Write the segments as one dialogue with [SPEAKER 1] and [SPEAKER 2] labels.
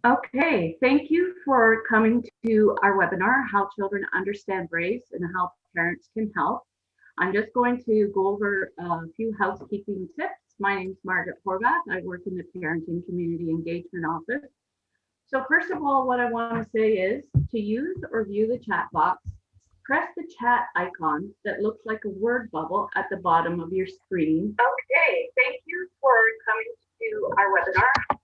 [SPEAKER 1] Okay, thank you for coming to our webinar, How Children Understand Race and How Parents Can Help. I'm just going to go over a few housekeeping tips. My name is Margaret Horvath. I work in the Parenting Community Engagement Office. So first of all, what I want to say is to use or view the chat box, press the chat icon that looks like a word bubble at the bottom of your screen. Okay, thank you for coming to our webinar,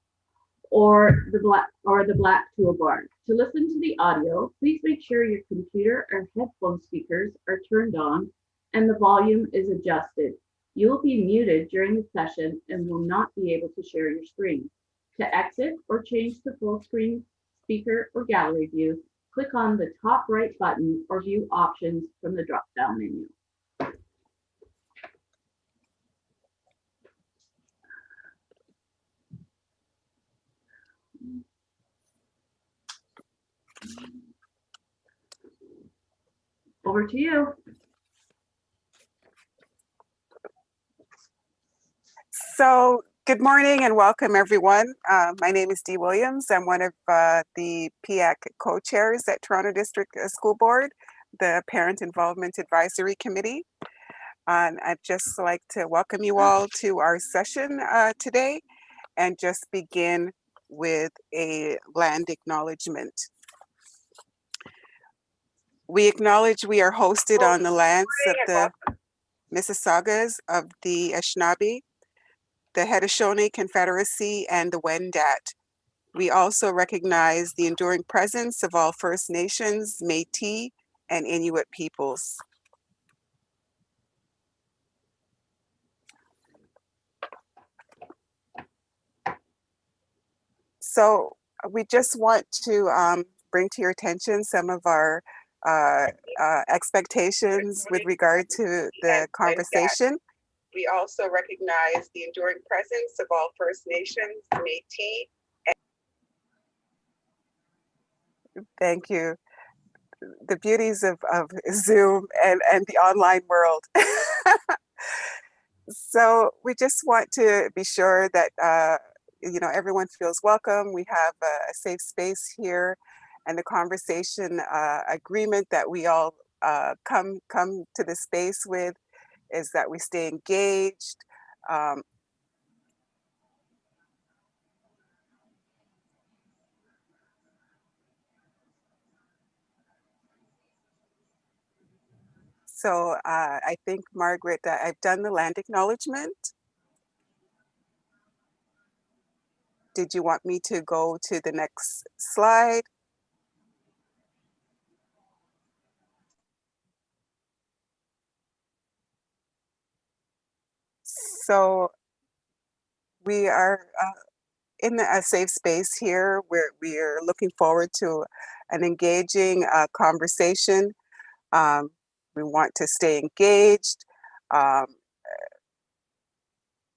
[SPEAKER 1] or the black toolbar. To listen to the audio, please make sure your computer or headphone speakers are turned on and the volume is adjusted. You will be muted during the session and will not be able to share your screen. To exit or change to full screen, speaker, or gallery view, click on the top right button or view options from the drop-down menu. Over to you.
[SPEAKER 2] So good morning and welcome everyone. My name is Dee Williams. I'm one of the PIAC co-chairs at Toronto District School Board, the Parent Involvement Advisory Committee. And I'd just like to welcome you all to our session today and just begin with a land acknowledgement. We acknowledge we are hosted on the lands of the Mississaugas of the Anishinaabe, the Haudenosaunee Confederacy, and the Wendat. We also recognize the enduring presence of all First Nations, Métis, and Inuit peoples. So we just want to bring to your attention some of our expectations with regard to the conversation. We also recognize the enduring presence of all First Nations, Métis. Thank you. The beauties of Zoom and the online world. So we just want to be sure that everyone feels welcome. We have a safe space here, and the conversation agreement that we all come to the space with is that we stay engaged. So I think, Margaret, I've done the land acknowledgement. Did you want me to go to the next slide? So we are in a safe space here where we are looking forward to an engaging conversation. We want to stay engaged,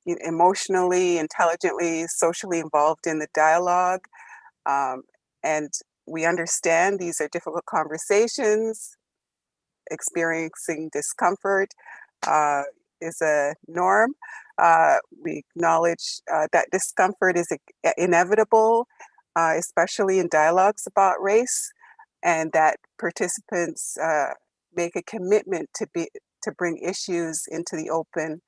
[SPEAKER 2] emotionally, intelligently, socially involved in the dialogue. And we understand these are difficult conversations. Experiencing discomfort is a norm. We acknowledge that discomfort is inevitable, especially in dialogues about race, and that participants make a commitment to bring issues into the open.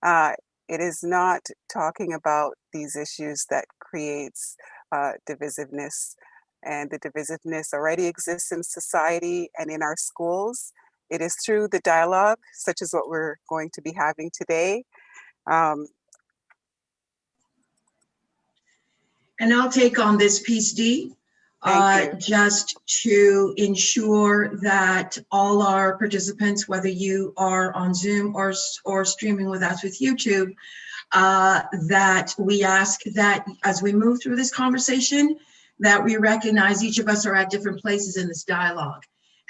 [SPEAKER 2] It is not talking about these issues that creates divisiveness, and the divisiveness already exists in society and in our schools. It is through the dialogue, such as what we're going to be having today.
[SPEAKER 3] And I'll take on this piece, Dee, just to ensure that all our participants, whether you are on Zoom or streaming with us with YouTube, that we ask that as we move through this conversation, that we recognize each of us are at different places in this dialogue.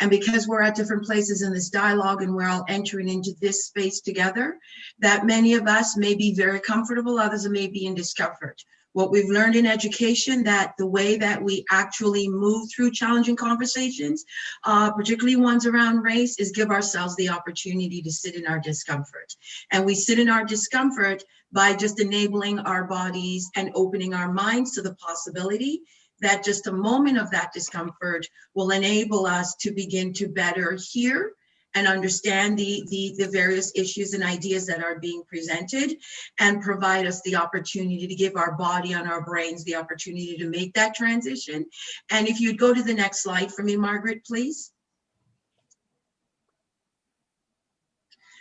[SPEAKER 3] And because we're at different places in this dialogue and we're all entering into this space together, that many of us may be very comfortable, others may be in discomfort. What we've learned in education, that the way that we actually move through challenging conversations, particularly ones around race, is give ourselves the opportunity to sit in our discomfort. And we sit in our discomfort by just enabling our bodies and opening our minds to the possibility that just a moment of that discomfort will enable us to begin to better hear and understand the various issues and ideas that are being presented, and provide us the opportunity to give our body and our brains the opportunity to make that transition. And if you'd go to the next slide for me, Margaret, please.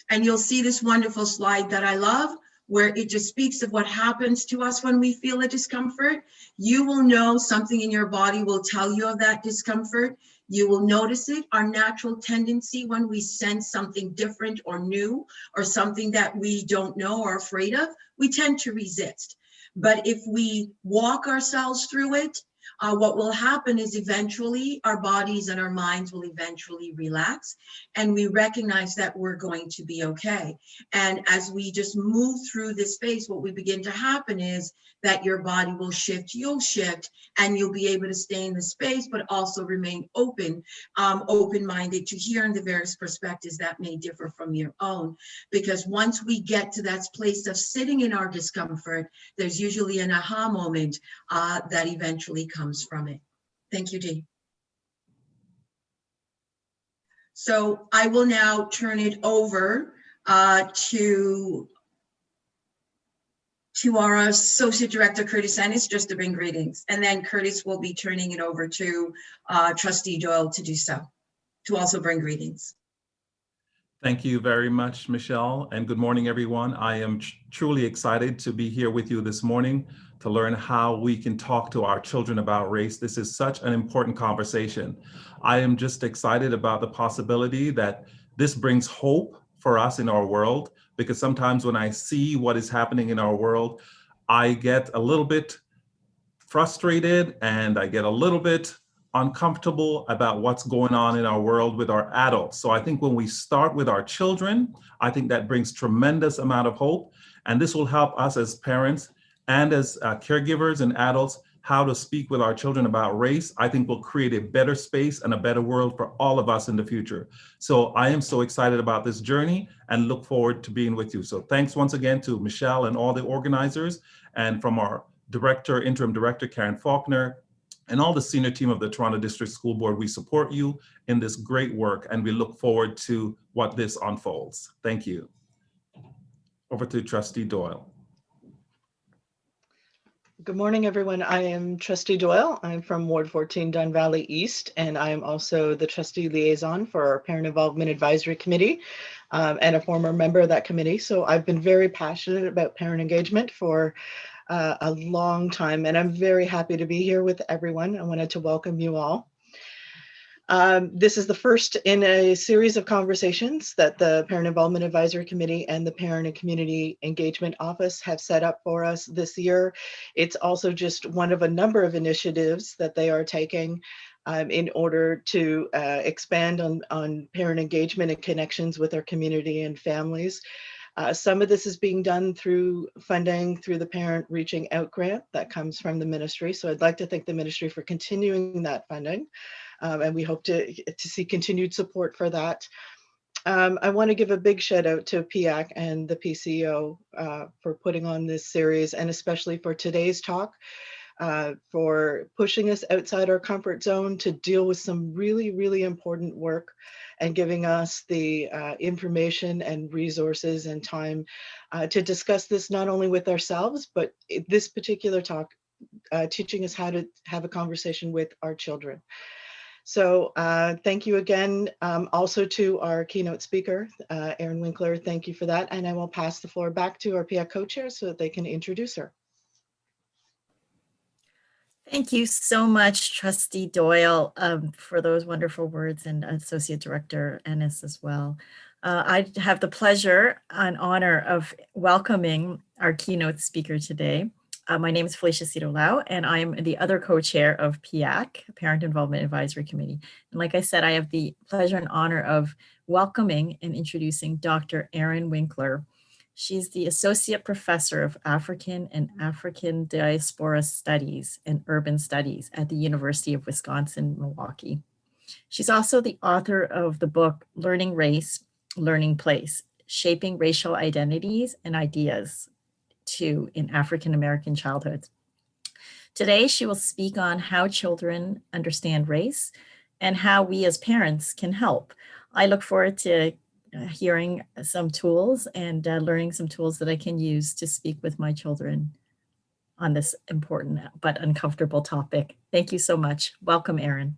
[SPEAKER 3] And you'll see this wonderful slide that I love, where it just speaks of what happens to us when we feel a discomfort. You will know something in your body will tell you of that discomfort. You will notice it. Our natural tendency when we sense something different or new, or something that we don't know or afraid of, we tend to resist. But if we walk ourselves through it, what will happen is eventually our bodies and our minds will eventually relax, and we recognize that we're going to be okay. And as we just move through this space, what we begin to happen is that your body will shift, you'll shift, and you'll be able to stay in the space, but also remain open-minded to hearing the various perspectives that may differ from your own. Because once we get to that place of sitting in our discomfort, there's usually an aha moment that eventually comes from it. Thank you, Dee. So I will now turn it over to our Associate Director, Curtis Ennis, just to bring greetings. And then Curtis will be turning it over to Trustee Doyle to do so, to also bring greetings.
[SPEAKER 4] Thank you very much, Michelle, and good morning, everyone. I am truly excited to be here with you this morning to learn how we can talk to our children about race. This is such an important conversation. I am just excited about the possibility that this brings hope for us in our world, because sometimes when I see what is happening in our world, I get a little bit frustrated and I get a little bit uncomfortable about what's going on in our world with our adults. So I think when we start with our children, I think that brings tremendous amount of hope. And this will help us as parents and as caregivers and adults how to speak with our children about race. I think will create a better space and a better world for all of us in the future. So I am so excited about this journey and look forward to being with you. So thanks once again to Michelle and all the organizers, and from our director, interim director, Karen Faulkner, and all the senior team of the Toronto District School Board. We support you in this great work, and we look forward to what this unfolds. Thank you. Over to Trustee Doyle.
[SPEAKER 5] Good morning, everyone. I am Trustee Doyle. I'm from Ward 14, Don Valley East, and I am also the trustee liaison for our Parent Involvement Advisory Committee, and a former member of that committee. So I've been very passionate about parent engagement for a long time, and I'm very happy to be here with everyone. I wanted to welcome you all. This is the first in a series of conversations that the Parent Involvement Advisory Committee and the Parent and Community Engagement Office have set up for us this year. It's also just one of a number of initiatives that they are taking in order to expand on parent engagement and connections with our community and families. Some of this is being done through funding through the Parent Reaching Out grant that comes from the ministry. So I'd like to thank the ministry for continuing that funding. And we hope to see continued support for that. I want to give a big shout out to PIAC and the PCO for putting on this series, and especially for today's talk, for pushing us outside our comfort zone to deal with some really, really important work, and giving us the information and resources and time to discuss this not only with ourselves, but this particular talk, teaching us how to have a conversation with our children. So thank you again, also to our keynote speaker, Erin Winkler. Thank you for that. And I will pass the floor back to our PIAC co-chair so that they can introduce her.
[SPEAKER 6] Thank you so much, Trustee Doyle, for those wonderful words, and Associate Director Ennis as well. I have the pleasure and honor of welcoming our keynote speaker today. My name is Felicia Cito-Lau, and I'm the other co-chair of PIAC, Parent Involvement Advisory Committee. And like I said, I have the pleasure and honor of welcoming and introducing Dr. Erin Winkler. She's the Associate Professor of African and African Diaspora Studies and Urban Studies at the University of Wisconsin-Milwaukee. She's also the author of the book, Learning Race, Learning Place, Shaping Racial Identities and Ideas in African-American childhoods. Today, she will speak on how children understand race and how we as parents can help. I look forward to hearing some tools and learning some tools that I can use to speak with my children on this important but uncomfortable topic. Thank you so much. Welcome, Erin.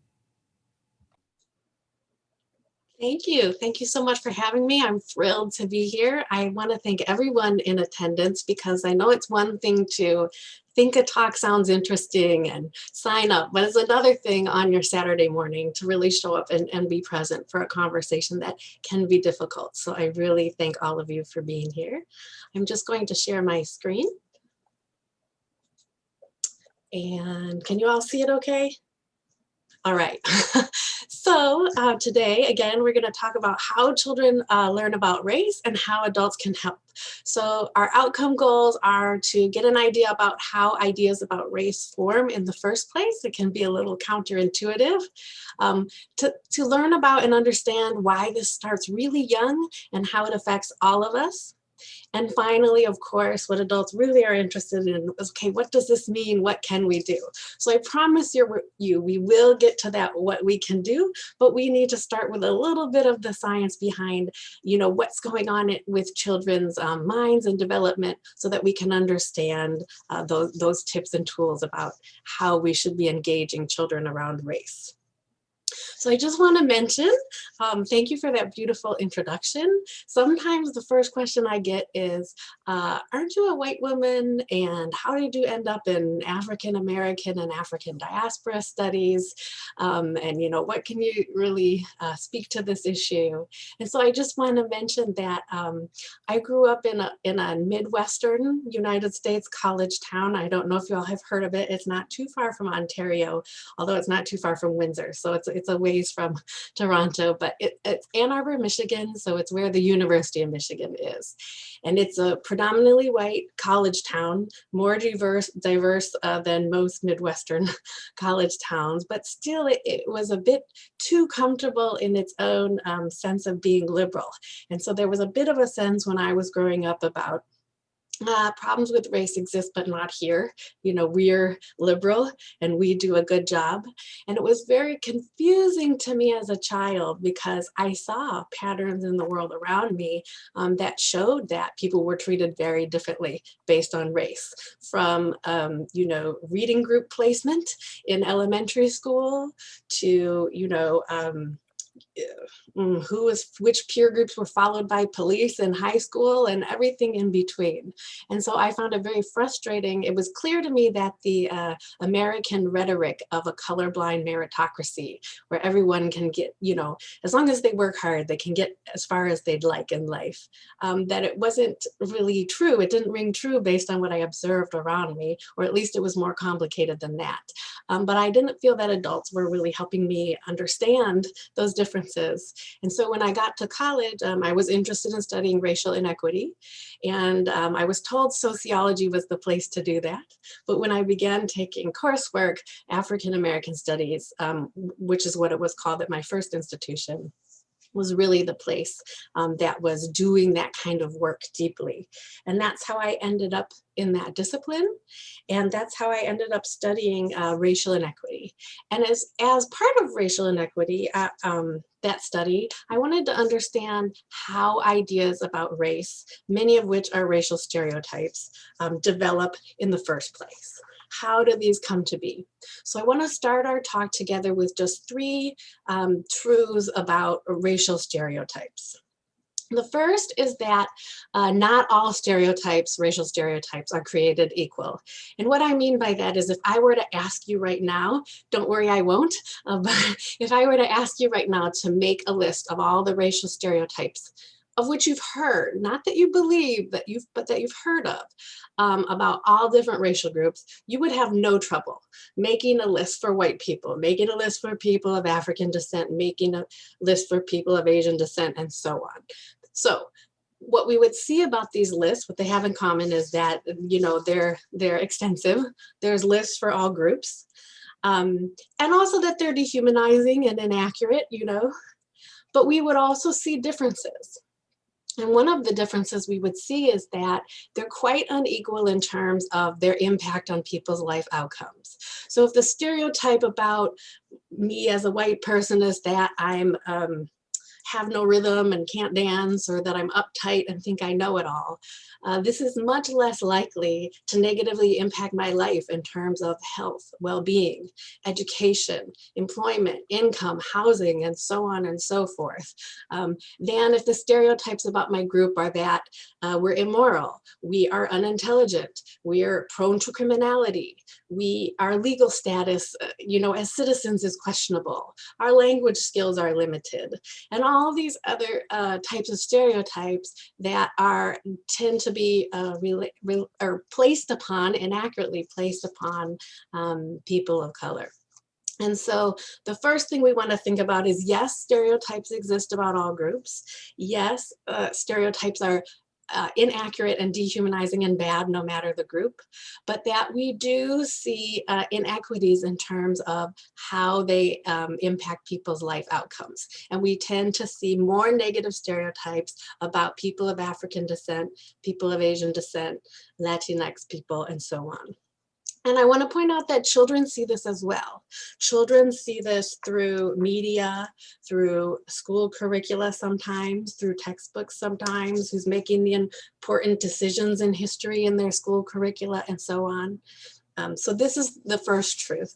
[SPEAKER 7] Thank you. Thank you so much for having me. I'm thrilled to be here. I want to thank everyone in attendance because I know it's one thing to think a talk sounds interesting and sign up, but it's another thing on your Saturday morning to really show up and be present for a conversation that can be difficult. So I really thank all of you for being here. I'm just going to share my screen. And can you all see it okay? All right. So today, again, we're going to talk about how children learn about race and how adults can help. So our outcome goals are to get an idea about how ideas about race form in the first place. It can be a little counterintuitive. To learn about and understand why this starts really young and how it affects all of us. And finally, of course, what adults really are interested in is, okay, what does this mean? What can we do? So I promise you, we will get to that, what we can do, but we need to start with a little bit of the science behind, what's going on with children's minds and development so that we can understand those tips and tools about how we should be engaging children around race. So I just want to mention, thank you for that beautiful introduction. Sometimes the first question I get is, aren't you a white woman? And how did you end up in African American and African diaspora studies? And what can you really speak to this issue? And so I just want to mention that I grew up in a Midwestern United States college town. I don't know if you all have heard of it. It's not too far from Ontario, although it's not too far from Windsor. So it's a ways from Toronto, but it's Ann Arbor, Michigan. So it's where the University of Michigan is. And it's a predominantly white college town, more diverse than most Midwestern college towns, but still it was a bit too comfortable in its own sense of being liberal. And so there was a bit of a sense when I was growing up about problems with race exist, but not here. We're liberal and we do a good job. And it was very confusing to me as a child because I saw patterns in the world around me that showed that people were treated very differently based on race. From, reading group placement in elementary school to, which peer groups were followed by police in high school and everything in between. And so I found it very frustrating. It was clear to me that the American rhetoric of a colorblind meritocracy, where everyone can get, as long as they work hard, they can get as far as they'd like in life, that it wasn't really true. It didn't ring true based on what I observed around me, or at least it was more complicated than that. But I didn't feel that adults were really helping me understand those differences. And so when I got to college, I was interested in studying racial inequity. And I was told sociology was the place to do that. But when I began taking coursework, African American studies, which is what it was called at my first institution, was really the place that was doing that kind of work deeply. And that's how I ended up in that discipline. And that's how I ended up studying racial inequity. And as part of racial inequity, that study, I wanted to understand how ideas about race, many of which are racial stereotypes, develop in the first place. How do these come to be? So I want to start our talk together with just 3 truths about racial stereotypes. The first is that not all stereotypes, racial stereotypes, are created equal. And what I mean by that is if I were to ask you right now, don't worry, I won't, but if I were to ask you right now to make a list of all the racial stereotypes of which you've heard, not that you believe, but that you've heard of, about all different racial groups, you would have no trouble making a list for white people, making a list for people of African descent, making a list for people of Asian descent, and so on. So what we would see about these lists, what they have in common is that, they're extensive. There's lists for all groups. And also that they're dehumanizing and inaccurate, but we would also see differences. And one of the differences we would see is that they're quite unequal in terms of their impact on people's life outcomes. So if the stereotype about me as a white person is that I'm have no rhythm and can't dance, or that I'm uptight and think I know it all, this is much less likely to negatively impact my life in terms of health, well-being, education, employment, income, housing, and so on and so forth, than if the stereotypes about my group are that we're immoral, we are unintelligent, we are prone to criminality, our legal status, as citizens is questionable, our language skills are limited, and all these other types of stereotypes that tend to be inaccurately placed upon people of color. And so the first thing we want to think about is, yes, stereotypes exist about all groups. Yes, stereotypes are inaccurate and dehumanizing and bad no matter the group, but that we do see inequities in terms of how they impact people's life outcomes. And we tend to see more negative stereotypes about people of African descent, people of Asian descent, Latinx people, and so on. And I want to point out that children see this as well. Children see this through media, through school curricula sometimes, through textbooks sometimes, who's making the important decisions in history in their school curricula, and so on. So this is the first truth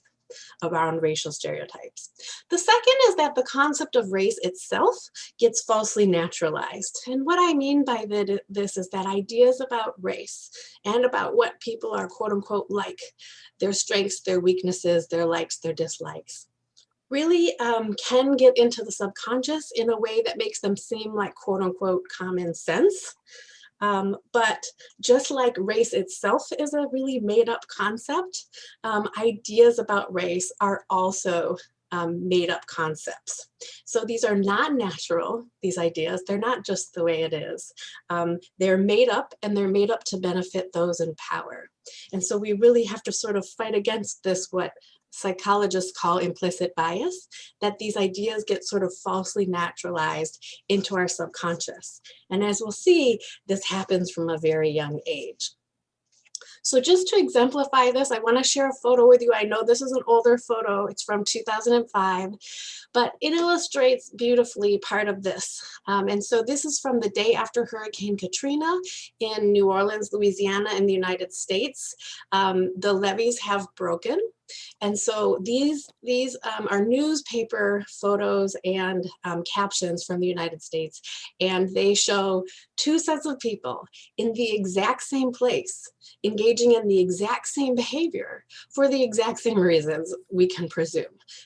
[SPEAKER 7] around racial stereotypes. The second is that the concept of race itself gets falsely naturalized. And what I mean by this is that ideas about race and about what people are quote unquote like, their strengths, their weaknesses, their likes, their dislikes, really can get into the subconscious in a way that makes them seem like quote unquote common sense. But just like race itself is a really made up concept, ideas about race are also made up concepts. So these are not natural, these ideas, they're not just the way it is. They're made up, and they're made up to benefit those in power. And so we really have to sort of fight against this, what psychologists call implicit bias, that these ideas get sort of falsely naturalized into our subconscious. And as we'll see, this happens from a very young age. So just to exemplify this, I want to share a photo with you. I know this is an older photo, it's from 2005, but it illustrates beautifully part of this. And so this is from the day after Hurricane Katrina in New Orleans, Louisiana, in the United States. The levees have broken. And so these are newspaper photos and captions from the United States. And they show two sets of people in the exact same place, engaging in the exact same behavior for the exact same reasons, we can presume.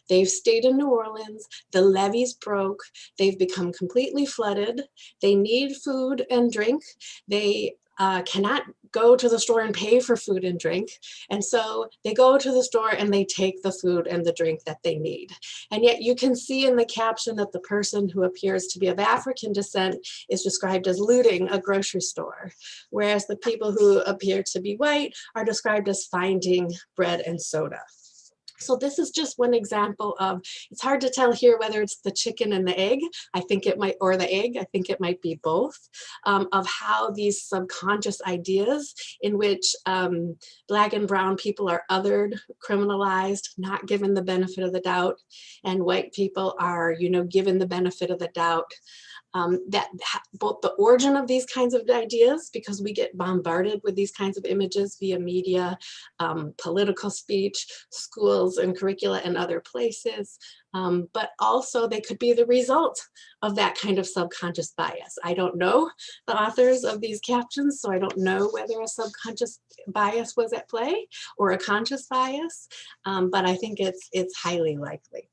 [SPEAKER 7] They've stayed in New Orleans, the levees broke, they've become completely flooded, they need food and drink, they cannot go to the store and pay for food and drink. And so they go to the store and they take the food and the drink that they need. And yet you can see in the caption that the person who appears to be of African descent is described as looting a grocery store, whereas the people who appear to be white are described as finding bread and soda. So this is just one example of, it's hard to tell here whether it's the chicken and the egg, I think it might, or the egg, I think it might be both, of how these subconscious ideas in which Black and brown people are othered, criminalized, not given the benefit of the doubt, and white people are, given the benefit of the doubt. Both the origin of these kinds of ideas, because we get bombarded with these kinds of images via media, political speech, schools and curricula and other places, but also they could be the result of that kind of subconscious bias. I don't know the authors of these captions, so I don't know whether a subconscious bias was at play or a conscious bias, but I think it's highly likely.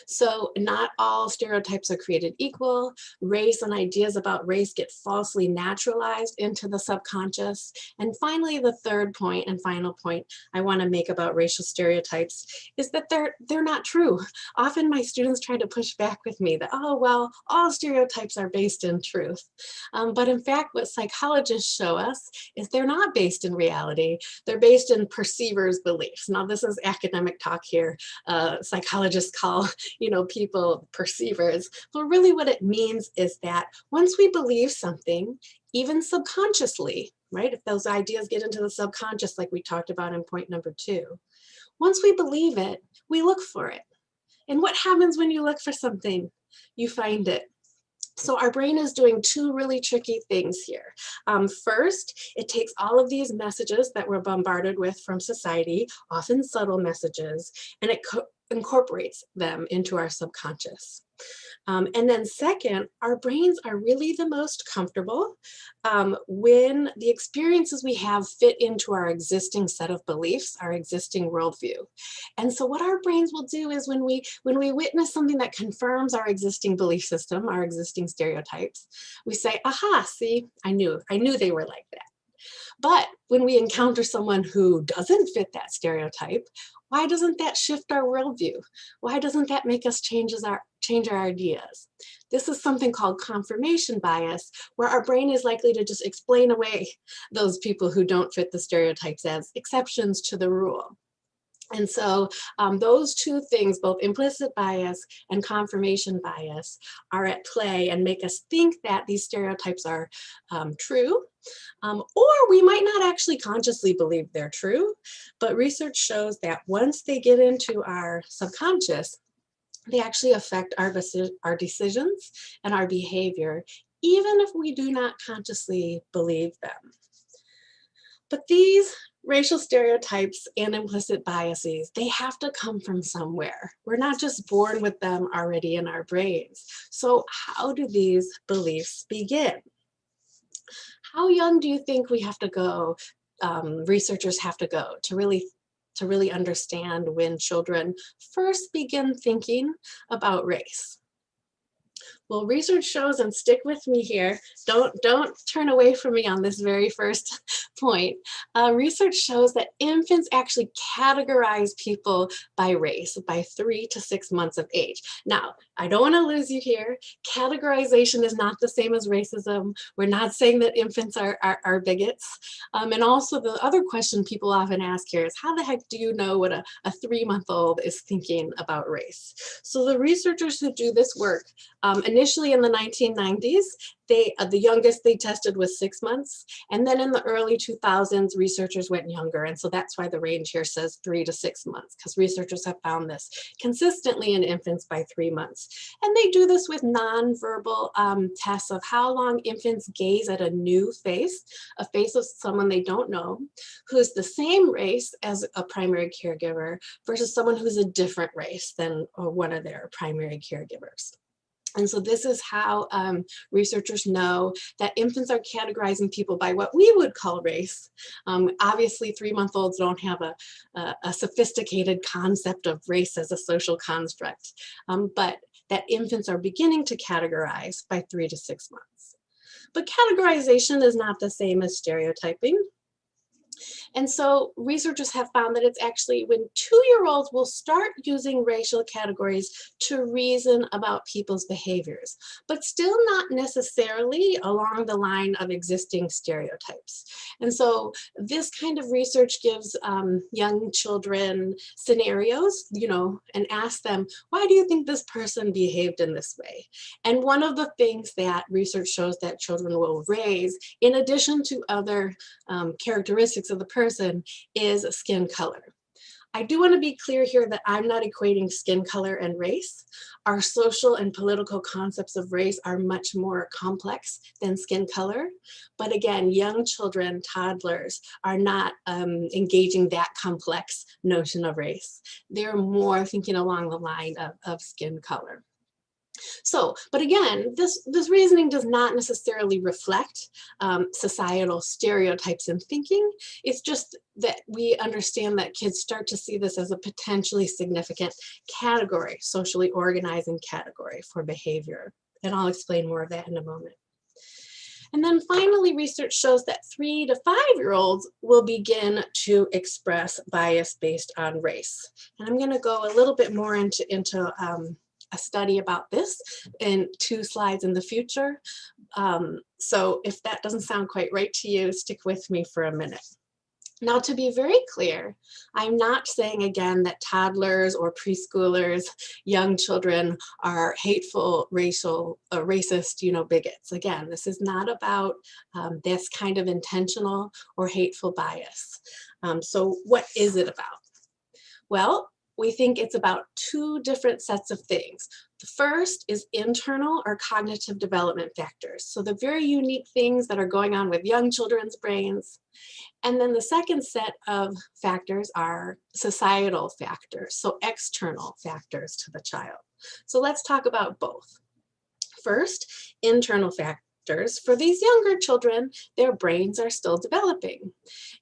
[SPEAKER 7] So not all stereotypes are created equal. Race and ideas about race get falsely naturalized into the subconscious. And finally, the third point and final point I want to make about racial stereotypes is that they're not true. Often my students try to push back with me that, oh, well, all stereotypes are based in truth. But in fact, what psychologists show us is they're not based in reality. They're based in perceivers' beliefs. Now, this is academic talk here. Psychologists call people, perceivers. But really what it means is that once we believe something, even subconsciously, right? If those ideas get into the subconscious, like we talked about in point number 2, once we believe it, we look for it. And what happens when you look for something? You find it. So our brain is doing 2 really tricky things here. First, it takes all of these messages that we're bombarded with from society, often subtle messages, and it incorporates them into our subconscious. And then second, our brains are really the most comfortable when the experiences we have fit into our existing set of beliefs, our existing worldview. And so what our brains will do is when we witness something that confirms our existing belief system, our existing stereotypes, we say, aha, see, I knew they were like that. But when we encounter someone who doesn't fit that stereotype, why doesn't that shift our worldview? Why doesn't that make us change our ideas? This is something called confirmation bias, where our brain is likely to just explain away those people who don't fit the stereotypes as exceptions to the rule. And so those 2 things, both implicit bias and confirmation bias, are at play and make us think that these stereotypes are true, or we might not actually consciously believe they're true, but research shows that once they get into our subconscious, they actually affect our decisions and our behavior, even if we do not consciously believe them. But these racial stereotypes and implicit biases, they have to come from somewhere. We're not just born with them already in our brains. So how do these beliefs begin? How young do you think we have to go, researchers have to go to really understand when children first begin thinking about race? Well, research shows, and stick with me here, don't turn away from me on this very first point. Research shows that infants actually categorize people by race by 3 to 6 months of age. Now, I don't want to lose you here. Categorization is not the same as racism. We're not saying that infants are bigots. And also the other question people often ask here is, how the heck do you know what a 3-month-old is thinking about race? So the researchers who do this work, initially in the 1990s, the youngest they tested was 6 months. And then in the early 2000s, researchers went younger. And so that's why the range here says 3 to 6 months, because researchers have found this consistently in infants by 3 months. And they do this with nonverbal tests of how long infants gaze at a new face, a face of someone they don't know, who's the same race as a primary caregiver versus someone who's a different race than one of their primary caregivers. And so this is how researchers know that infants are categorizing people by what we would call race. Obviously, 3-month-olds don't have a sophisticated concept of race as a social construct, but that infants are beginning to categorize by 3 to 6 months. But categorization is not the same as stereotyping. And so researchers have found that it's actually when 2-year-olds will start using racial categories to reason about people's behaviors, but still not necessarily along the line of existing stereotypes. And so this kind of research gives young children scenarios, and asks them, why do you think this person behaved in this way? And one of the things that research shows that children will raise, in addition to other characteristics of the person, is skin color. I do want to be clear here that I'm not equating skin color and race. Our social and political concepts of race are much more complex than skin color. But again, young children, toddlers, are not engaging that complex notion of race. They're more thinking along the line of skin color. So, but again, this reasoning does not necessarily reflect societal stereotypes in thinking. It's just that we understand that kids start to see this as a potentially significant category, socially organizing category for behavior. And I'll explain more of that in a moment. And then finally, research shows that 3 to 5-year-olds will begin to express bias based on race. And I'm going to go a little bit more into a study about this in 2 slides in the future. So if that doesn't sound quite right to you, stick with me for a minute. Now, to be very clear, I'm not saying again that toddlers or preschoolers, young children are hateful, racist, bigots. Again, this is not about this kind of intentional or hateful bias. So what is it about? Well, we think it's about two different sets of things. The first is internal or cognitive development factors. So the very unique things that are going on with young children's brains. And then the second set of factors are societal factors, so external factors to the child. So let's talk about both. First, internal factors. For these younger children, their brains are still developing.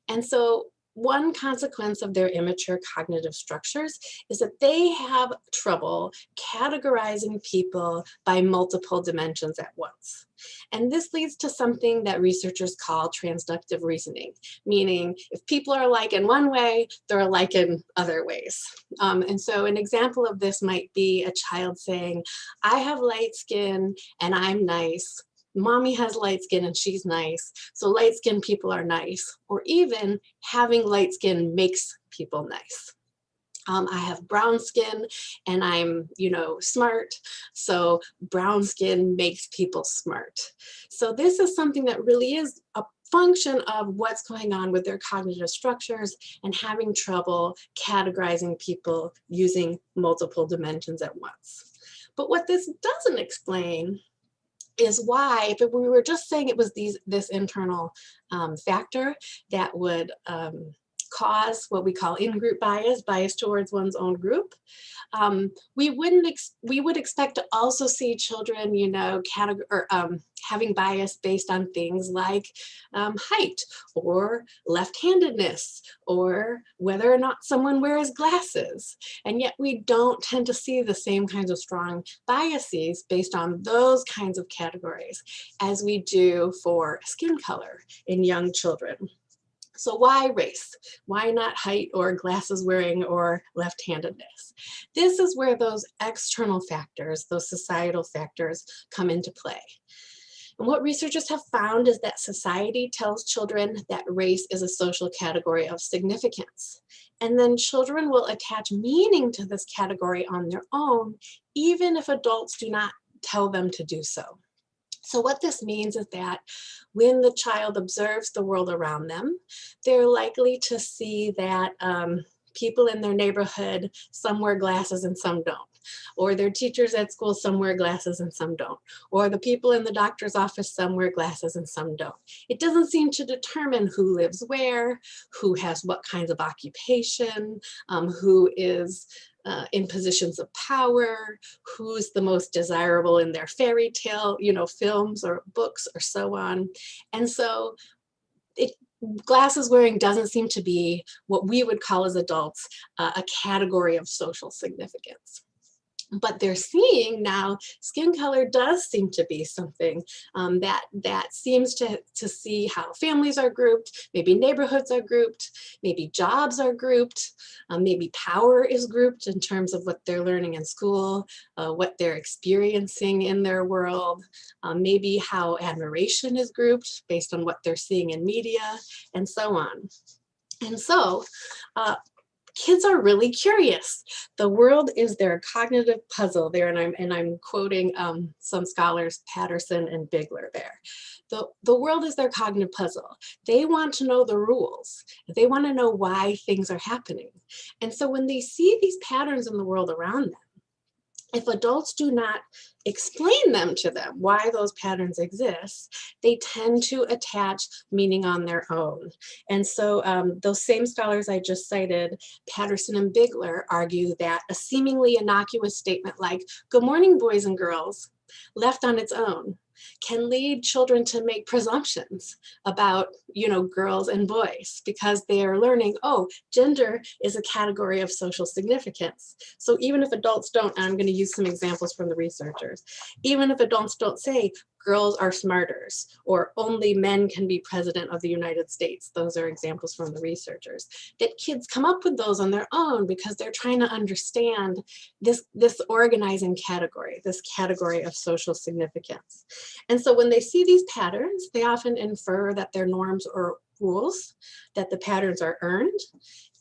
[SPEAKER 7] And so one consequence of their immature cognitive structures is that they have trouble categorizing people by multiple dimensions at once. And this leads to something that researchers call transductive reasoning, meaning if people are alike in one way, they're alike in other ways. And so an example of this might be a child saying, I have light skin and I'm nice. Mommy has light skin and she's nice, so light skinned people are nice. Or even having light skin makes people nice. I have brown skin and I'm, smart, so brown skin makes people smart. So this is something that really is a function of what's going on with their cognitive structures and having trouble categorizing people using multiple dimensions at once. But what this doesn't explain is why, if we were just saying it was this internal factor that would cause what we call in-group bias towards one's own group, we would expect to also see children, having bias based on things like height or left-handedness or whether or not someone wears glasses. And yet we don't tend to see the same kinds of strong biases based on those kinds of categories as we do for skin color in young children. So why race? Why not height or glasses wearing or left-handedness? This is where those external factors, those societal factors, come into play. And what researchers have found is that society tells children that race is a social category of significance. And then children will attach meaning to this category on their own, even if adults do not tell them to do so. So what this means is that when the child observes the world around them, they're likely to see that people in their neighborhood, some wear glasses and some don't. Or their teachers at school, some wear glasses and some don't. Or the people in the doctor's office, some wear glasses and some don't. It doesn't seem to determine who lives where, who has what kinds of occupation, who is in positions of power, who's the most desirable in their fairy tale, films or books or so on. And so glasses wearing doesn't seem to be what we would call as adults a category of social significance. But they're seeing now skin color does seem to be something that seems to see how families are grouped, maybe neighborhoods are grouped, maybe jobs are grouped, maybe power is grouped in terms of what they're learning in school, what they're experiencing in their world, maybe how admiration is grouped based on what they're seeing in media, and so on. And so, kids are really curious. The world is their cognitive puzzle there, and I'm quoting some scholars, Patterson and Bigler there. The world is their cognitive puzzle. They want to know the rules. They want to know why things are happening. And so when they see these patterns in the world around them, if adults do not explain them to them, why those patterns exist, they tend to attach meaning on their own. And so those same scholars I just cited, Patterson and Bigler, argue that a seemingly innocuous statement like, "Good morning, boys and girls," left on its own, can lead children to make presumptions about, girls and boys, because they are learning, oh, gender is a category of social significance. So even if adults don't, and I'm going to use some examples from the researchers, even if adults don't say girls are smarters or only men can be president of the United States, those are examples from the researchers, that kids come up with those on their own because they're trying to understand this organizing category, this category of social significance. And so when they see these patterns, they often infer that their norms rules, that the patterns are earned,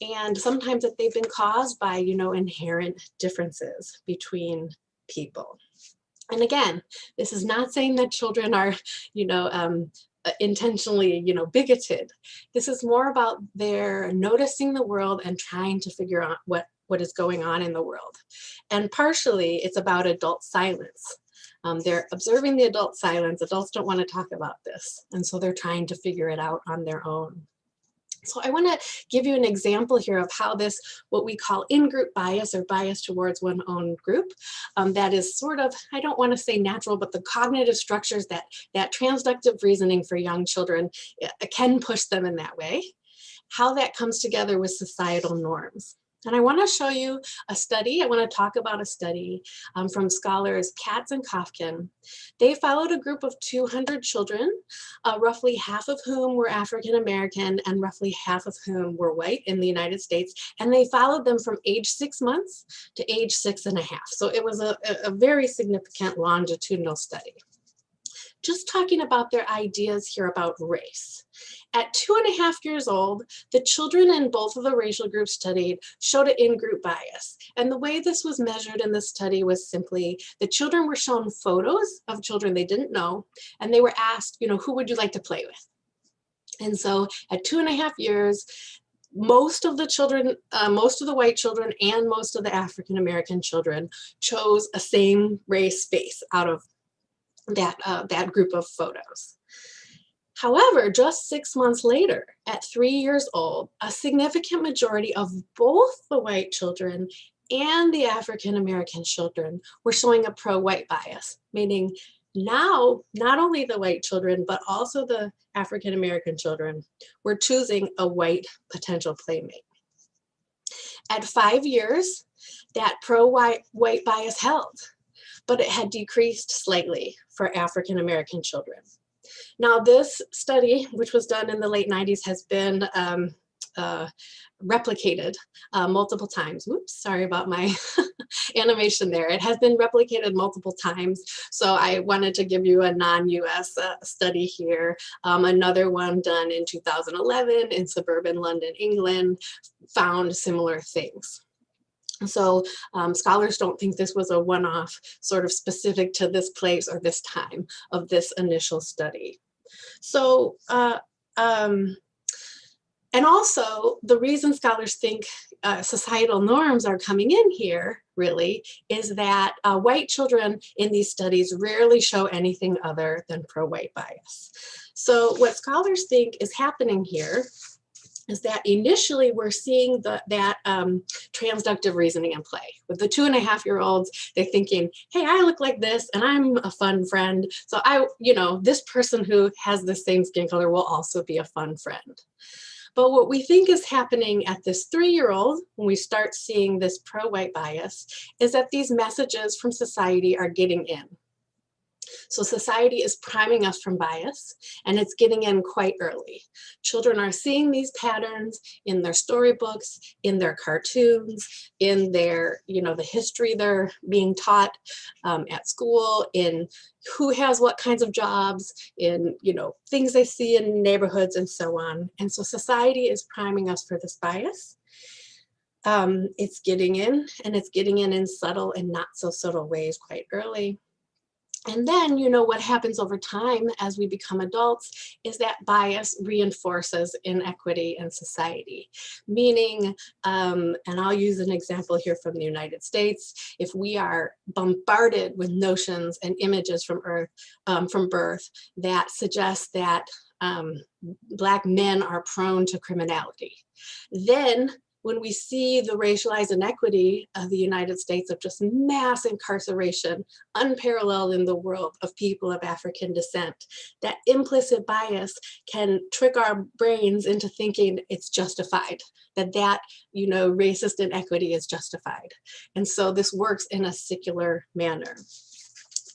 [SPEAKER 7] and sometimes that they've been caused by, inherent differences between people. And again, this is not saying that children are, intentionally, bigoted. This is more about their noticing the world and trying to figure out what is going on in the world. And partially it's about adult silence. They're observing the adult silence. Adults don't want to talk about this. And so they're trying to figure it out on their own. So I want to give you an example here of how this, what we call in-group bias or bias towards one's own group, that is sort of, I don't want to say natural, but the cognitive structures that transductive reasoning for young children can push them in that way, how that comes together with societal norms. And I want to show you a study. I want to talk about a study from scholars Katz and Kofkin. They followed a group of 200 children, roughly half of whom were African American and roughly half of whom were white in the United States. And they followed them from age 6 months to age 6.5. So it was a very significant longitudinal study. Just talking about their ideas here about race. At 2.5 years old, the children in both of the racial groups studied showed an in-group bias. And the way this was measured in the study was simply the children were shown photos of children they didn't know, and they were asked, who would you like to play with? And so at 2.5 years, most of the children, most of the white children and most of the African American children chose a same race face out of that group of photos. However, just 6 months later, at 3 years old, a significant majority of both the white children and the African American children were showing a pro-white bias, meaning now not only the white children, but also the African American children were choosing a white potential playmate. At 5 years, that pro-white bias held, but it had decreased slightly for African American children. Now, this study, which was done in the late 90s, has been replicated multiple times. Oops, sorry about my animation there. It has been replicated multiple times. So I wanted to give you a non-US study here. Another one done in 2011 in suburban London, England, found similar things. So scholars don't think this was a one-off sort of specific to this place or this time of this initial study. So, and also the reason scholars think societal norms are coming in here really is that white children in these studies rarely show anything other than pro-white bias. So what scholars think is happening here is that initially we're seeing that transductive reasoning in play. With the 2.5-year-olds, they're thinking, hey, I look like this and I'm a fun friend. So this person who has the same skin color will also be a fun friend. But what we think is happening at this 3-year-old, when we start seeing this pro-white bias, is that these messages from society are getting in. So society is priming us from bias, and it's getting in quite early. Children are seeing these patterns in their storybooks, in their cartoons, in their, the history they're being taught at school, in who has what kinds of jobs, in, things they see in neighborhoods and so on. And so society is priming us for this bias. It's getting in, and it's getting in subtle and not so subtle ways quite early. And then, what happens over time as we become adults is that bias reinforces inequity in society. Meaning, and I'll use an example here from the United States, if we are bombarded with notions and images from birth that suggest that Black men are prone to criminality, then when we see the racialized inequity of the United States of just mass incarceration, unparalleled in the world of people of African descent, that implicit bias can trick our brains into thinking it's justified, that racist inequity is justified. And so this works in a secular manner.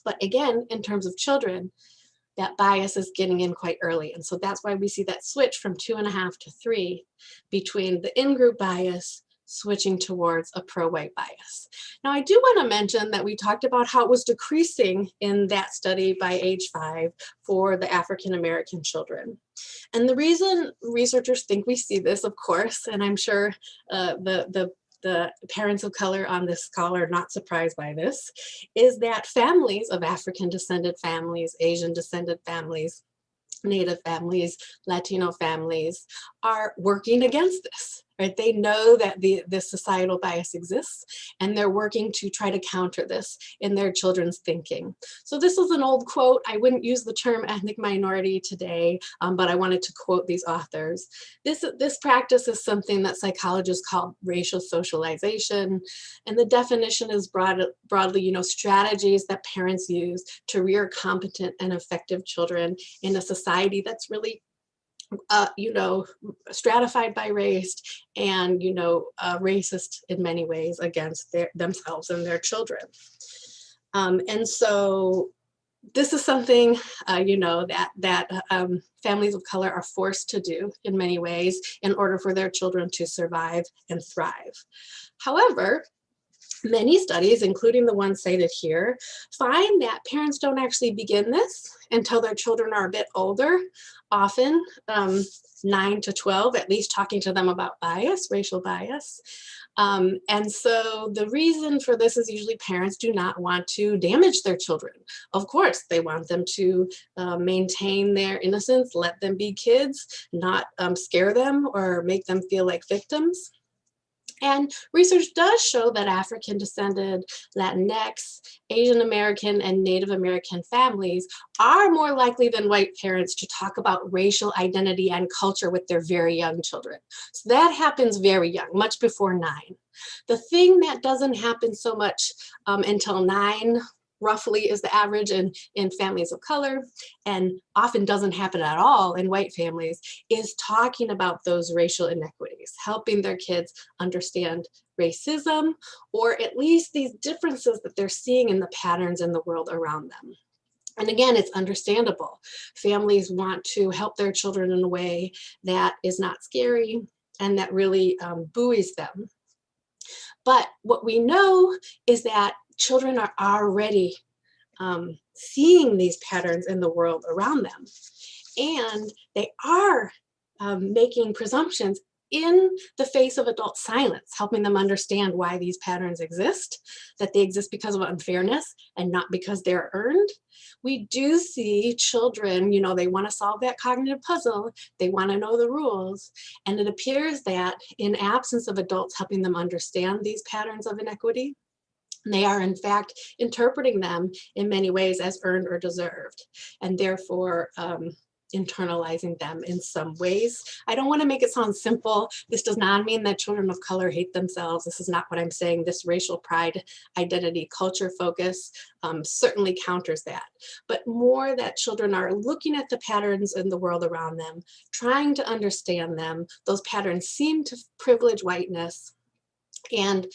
[SPEAKER 7] But again, in terms of children, that bias is getting in quite early. And so that's why we see that switch from 2.5 to 3 between the in-group bias switching towards a pro-white bias. Now, I do want to mention that we talked about how it was decreasing in that study by age 5 for the African-American children. And the reason researchers think we see this, of course, and I'm sure the parents of color on this call are not surprised by this, is that families of African descended families, Asian descended families, Native families, Latino families are working against this, right? They know that this societal bias exists, and they're working to try to counter this in their children's thinking. So this is an old quote. I wouldn't use the term ethnic minority today, but I wanted to quote these authors. This practice is something that psychologists call racial socialization, and the definition is broadly, strategies that parents use to rear competent and effective children in a society that's really stratified by race and, racist in many ways against themselves and their children. And so this is something, that families of color are forced to do in many ways in order for their children to survive and thrive. However, many studies, including the one cited here, find that parents don't actually begin this until their children are a bit older, often 9 to 12, at least talking to them about bias, racial bias. And so the reason for this is usually parents do not want to damage their children. Of course, they want them to maintain their innocence, let them be kids, not scare them or make them feel like victims. And research does show that African descended, Latinx, Asian American, and Native American families are more likely than white parents to talk about racial identity and culture with their very young children. So that happens very young, much before 9. The thing that doesn't happen so much until 9, roughly, is the average in families of color, and often doesn't happen at all in white families, is talking about those racial inequities, helping their kids understand racism, or at least these differences that they're seeing in the patterns in the world around them. And again, it's understandable. Families want to help their children in a way that is not scary and that really buoys them. But what we know is that children are already seeing these patterns in the world around them. And they are making presumptions in the face of adult silence, helping them understand why these patterns exist, that they exist because of unfairness and not because they're earned. We do see children, they want to solve that cognitive puzzle, they want to know the rules, and it appears that in absence of adults helping them understand these patterns of inequity, they are in fact interpreting them in many ways as earned or deserved, and therefore internalizing them in some ways. I don't want to make it sound simple. This does not mean that children of color hate themselves. This is not what I'm saying. This racial pride, identity, culture focus certainly counters that. But more that children are looking at the patterns in the world around them, trying to understand them. Those patterns seem to privilege whiteness, and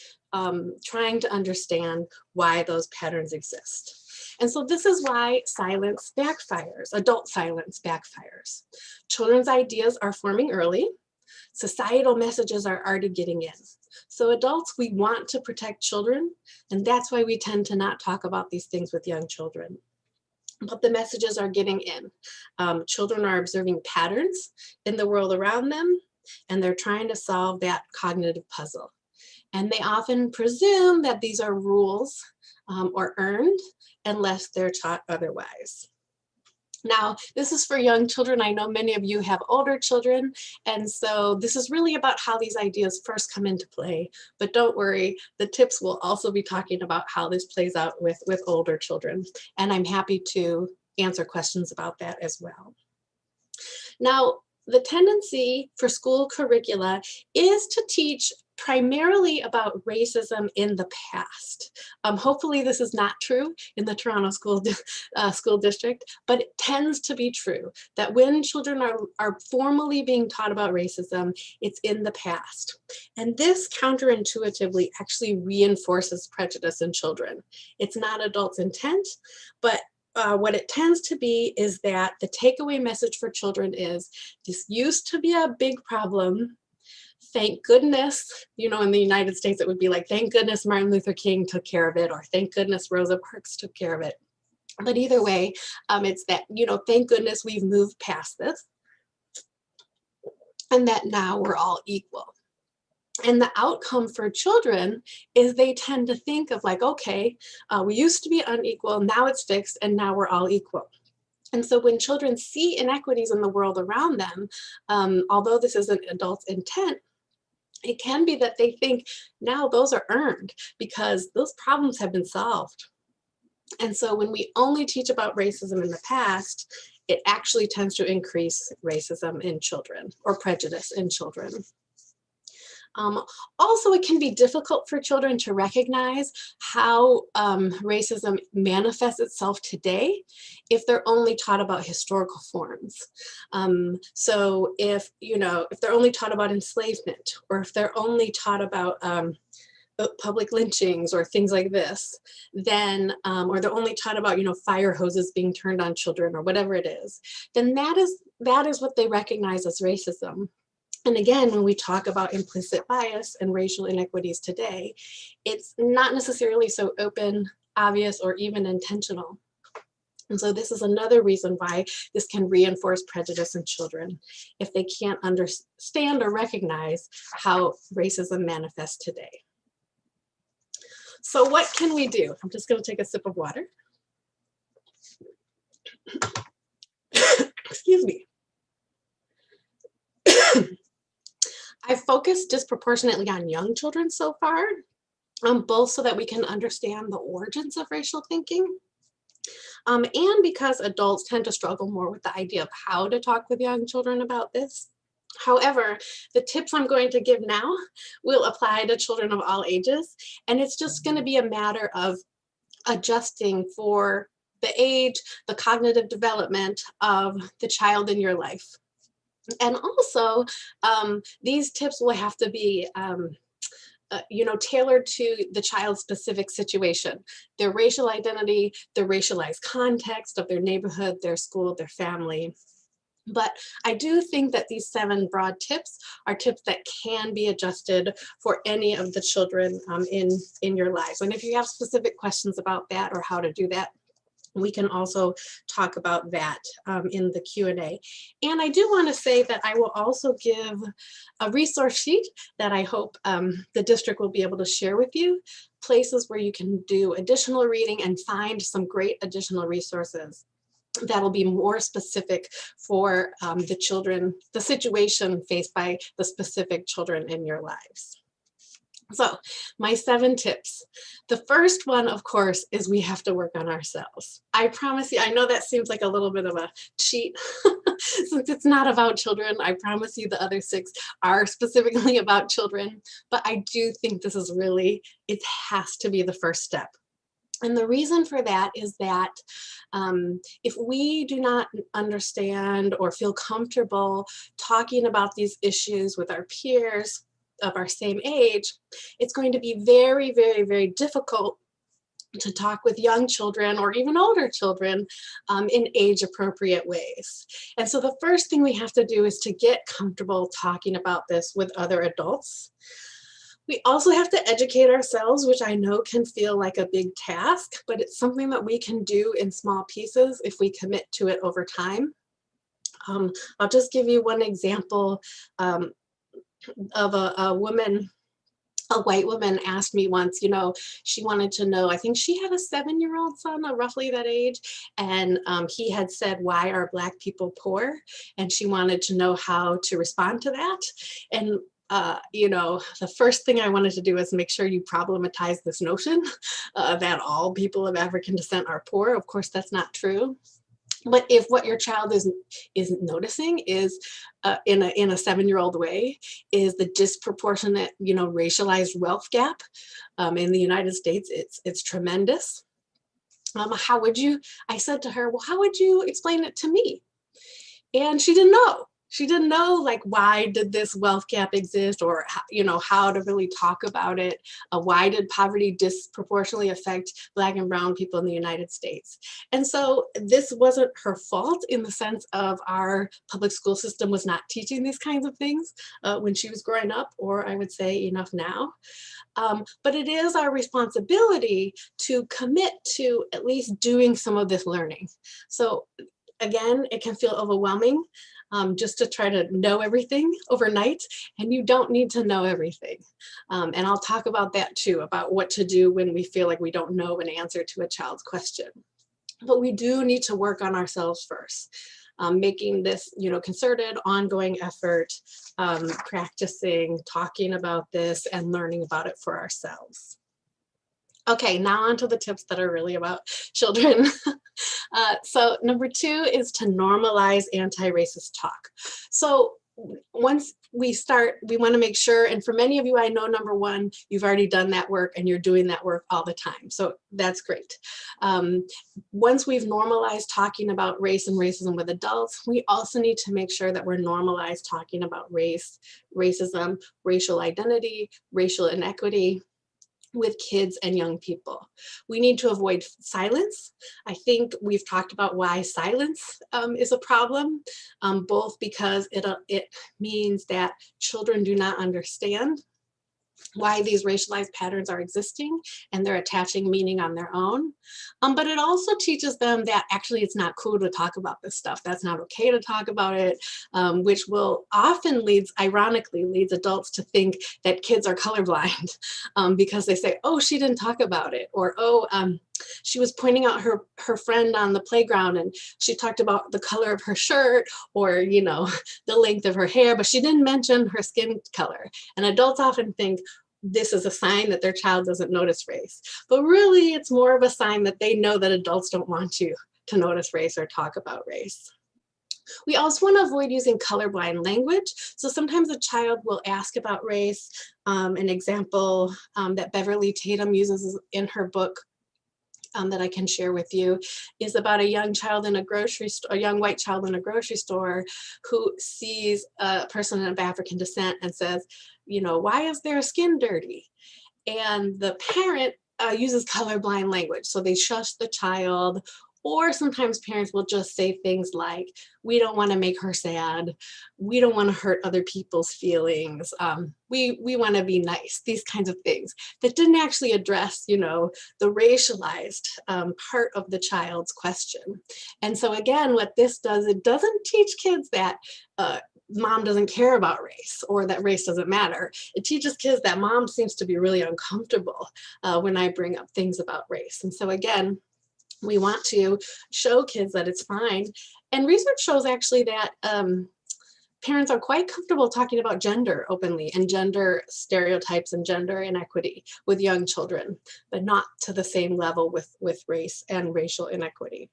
[SPEAKER 7] trying to understand why those patterns exist. And so this is why silence backfires, adult silence backfires. Children's ideas are forming early. Societal messages are already getting in. So adults, we want to protect children, and that's why we tend to not talk about these things with young children. But the messages are getting in. Children are observing patterns in the world around them, and they're trying to solve that cognitive puzzle. And they often presume that these are rules or earned unless they're taught otherwise. Now, this is for young children. I know many of you have older children, and so this is really about how these ideas first come into play. But don't worry, the tips will also be talking about how this plays out with older children. And I'm happy to answer questions about that as well. Now, the tendency for school curricula is to teach primarily about racism in the past. Hopefully this is not true in the Toronto school district, but it tends to be true that when children are formally being taught about racism, it's in the past. And this counterintuitively actually reinforces prejudice in children. It's not adults' intent, but what it tends to be is that the takeaway message for children is this used to be a big problem. thank goodness, you know, in the United States, it would be like, thank goodness Martin Luther King took care of it, or thank goodness Rosa Parks took care of it. But either way, it's that, you know, thank goodness we've moved past this and that now we're all equal. And the outcome for children is they tend to think of like, okay, we used to be unequal, now it's fixed, and now we're all equal. And so when children see inequities in the world around them, although this is an adult's intent, it can be that they think now those are earned because those problems have been solved. And so when we only teach about racism in the past, it actually tends to increase racism in children or prejudice in children. Also, it can be difficult for children to recognize how racism manifests itself today if they're only taught about historical forms. So if, you know, if they're only taught about enslavement, or if they're only taught about public lynchings or things like this, then, or they're only taught about, you know, fire hoses being turned on children or whatever it is, then that is what they recognize as racism. And again, when we talk about implicit bias and racial inequities today, it's not necessarily so open, obvious, or even intentional. And so this is another reason why this can reinforce prejudice in children if they can't understand or recognize how racism manifests today. So what can we do? I'm just going to take a sip of water. Excuse me. I focused disproportionately on young children so far, both so that we can understand the origins of racial thinking, and because adults tend to struggle more with the idea of how to talk with young children about this. However, the tips I'm going to give now will apply to children of all ages, and it's just going to be a matter of adjusting for the age, the cognitive development of the child in your life. And also, these tips will have to be you know, tailored to the child's specific situation, their racial identity, their racialized context of their neighborhood, their school, their family. But I do think that these 7 broad tips are tips that can be adjusted for any of the children in your lives. And if you have specific questions about that or how to do that, we can also talk about that in the Q&A. And I do want to say that I will also give a resource sheet that I hope the district will be able to share with you, places where you can do additional reading and find some great additional resources that will be more specific for the children, the situation faced by the specific children in your lives. So my 7 tips. The first one, of course, is we have to work on ourselves. I promise you, I know that seems like a little bit of a cheat since it's not about children. I promise you the other 6 are specifically about children, but I do think this is really, it has to be the first step. And the reason for that is that if we do not understand or feel comfortable talking about these issues with our peers of our same age, it's going to be very, very, very difficult to talk with young children or even older children in age-appropriate ways. And so the first thing we have to do is to get comfortable talking about this with other adults. We also have to educate ourselves, which I know can feel like a big task, but it's something that we can do in small pieces if we commit to it over time. I'll just give you one example of a woman, a white woman asked me once, you know, she wanted to know, I think she had a 7-year-old son, roughly that age, and he had said, why are Black people poor? And she wanted to know how to respond to that. And you know, the first thing I wanted to do is make sure you problematize this notion that all people of African descent are poor. Of course, that's not true. But if what your child is noticing is in a 7-year-old way is the disproportionate, you know, racialized wealth gap in the United States, it's tremendous. How would you? I said to her, well, how would you explain it to me? And she didn't know. She didn't know, like, why did this wealth gap exist, or, you know, how to really talk about it. Why did poverty disproportionately affect Black and brown people in the United States? And so this wasn't her fault in the sense of our public school system was not teaching these kinds of things when she was growing up, or I would say enough now. But it is our responsibility to commit to at least doing some of this learning. So again, it can feel overwhelming just to try to know everything overnight, and you don't need to know everything. And I'll talk about that too, about what to do when we feel like we don't know an answer to a child's question. But we do need to work on ourselves first, making this, you know, concerted, ongoing effort, practicing, talking about this, and learning about it for ourselves. Okay, now on to the tips that are really about children. So number 2 is to normalize anti-racist talk. So once we start, we want to make sure, and for many of you, I know, number 1, you've already done that work and you're doing that work all the time. So that's great. Once we've normalized talking about race and racism with adults, we also need to make sure that we're normalized talking about race, racism, racial identity, racial inequity with kids and young people. We need to avoid silence. I think we've talked about why silence is a problem, both because it means that children do not understand why these racialized patterns are existing, and they're attaching meaning on their own. But it also teaches them that actually it's not cool to talk about this stuff. That's not okay to talk about it, which will often ironically leads adults to think that kids are colorblind because they say, oh, she didn't talk about it, or, oh, she was pointing out her friend on the playground and she talked about the color of her shirt, or, you know, the length of her hair, but she didn't mention her skin color. And adults often think this is a sign that their child doesn't notice race. But really, it's more of a sign that they know that adults don't want you to notice race or talk about race. We also want to avoid using colorblind language. So sometimes a child will ask about race. An example that Beverly Tatum uses in her book that I can share with you is about a young child in a grocery store, a young white child in a grocery store who sees a person of African descent and says, you know, why is their skin dirty? And the parent uses colorblind language. So they shush the child, or sometimes parents will just say things like, we don't want to make her sad. We don't want to hurt other people's feelings. We want to be nice, these kinds of things that didn't actually address, you know, the racialized part of the child's question. And so again, what this does, it doesn't teach kids that mom doesn't care about race or that race doesn't matter. It teaches kids that mom seems to be really uncomfortable when I bring up things about race. And so again, we want to show kids that it's fine. And research shows actually that parents are quite comfortable talking about gender openly and gender stereotypes and gender inequity with young children, but not to the same level with race and racial inequity.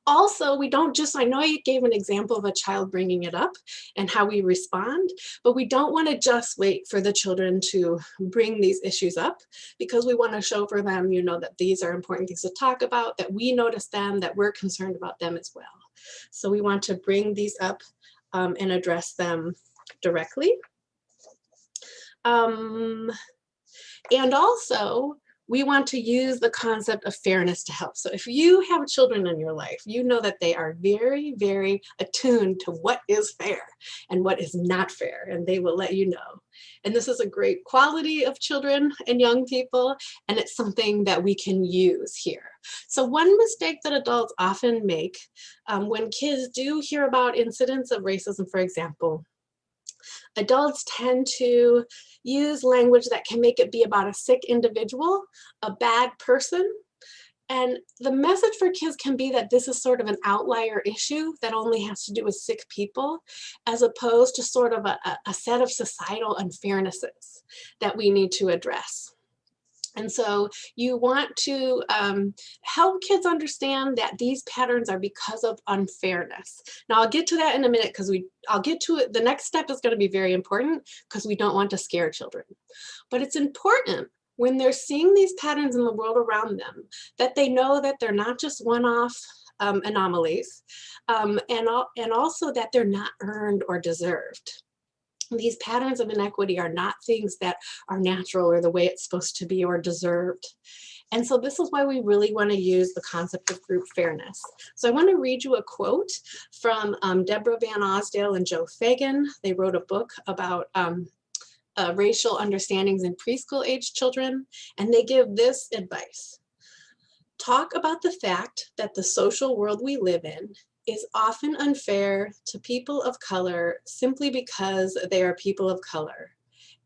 [SPEAKER 7] Also, we don't just, I know you gave an example of a child bringing it up and how we respond, but we don't want to just wait for the children to bring these issues up, because we want to show for them, you know, that these are important things to talk about, that we notice them, that we're concerned about them as well. So we want to bring these up and address them directly. And also, we want to use the concept of fairness to help. So if you have children in your life, you know that they are very, very attuned to what is fair and what is not fair, and they will let you know. And this is a great quality of children and young people, and it's something that we can use here. So one mistake that adults often make when kids do hear about incidents of racism, for example, adults tend to use language that can make it be about a sick individual, a bad person. And the message for kids can be that this is sort of an outlier issue that only has to do with sick people, as opposed to sort of a set of societal unfairnesses that we need to address. And so you want to help kids understand that these patterns are because of unfairness. Now I'll get to that in a minute, because I'll get to it. The next step is going to be very important, because we don't want to scare children. But it's important when they're seeing these patterns in the world around them that they know that they're not just one-off anomalies, and also that they're not earned or deserved. These patterns of inequity are not things that are natural or the way it's supposed to be or deserved. And so this is why we really want to use the concept of group fairness. So I want to read you a quote from Deborah Van Osdale and Joe Fagan. They wrote a book about racial understandings in preschool age children, and they give this advice. Talk about the fact that the social world we live in is often unfair to people of color simply because they are people of color,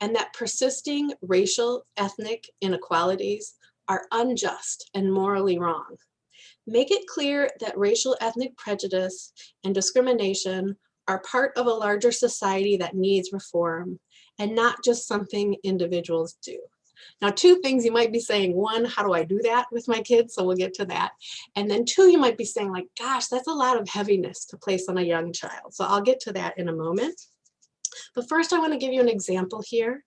[SPEAKER 7] and that persisting racial, ethnic inequalities are unjust and morally wrong. Make it clear that racial ethnic prejudice and discrimination are part of a larger society that needs reform and not just something individuals do. Now, two things you might be saying. One, how do I do that with my kids? So we'll get to that. And then two, you might be saying like, gosh, that's a lot of heaviness to place on a young child. So I'll get to that in a moment. But first, I want to give you an example here.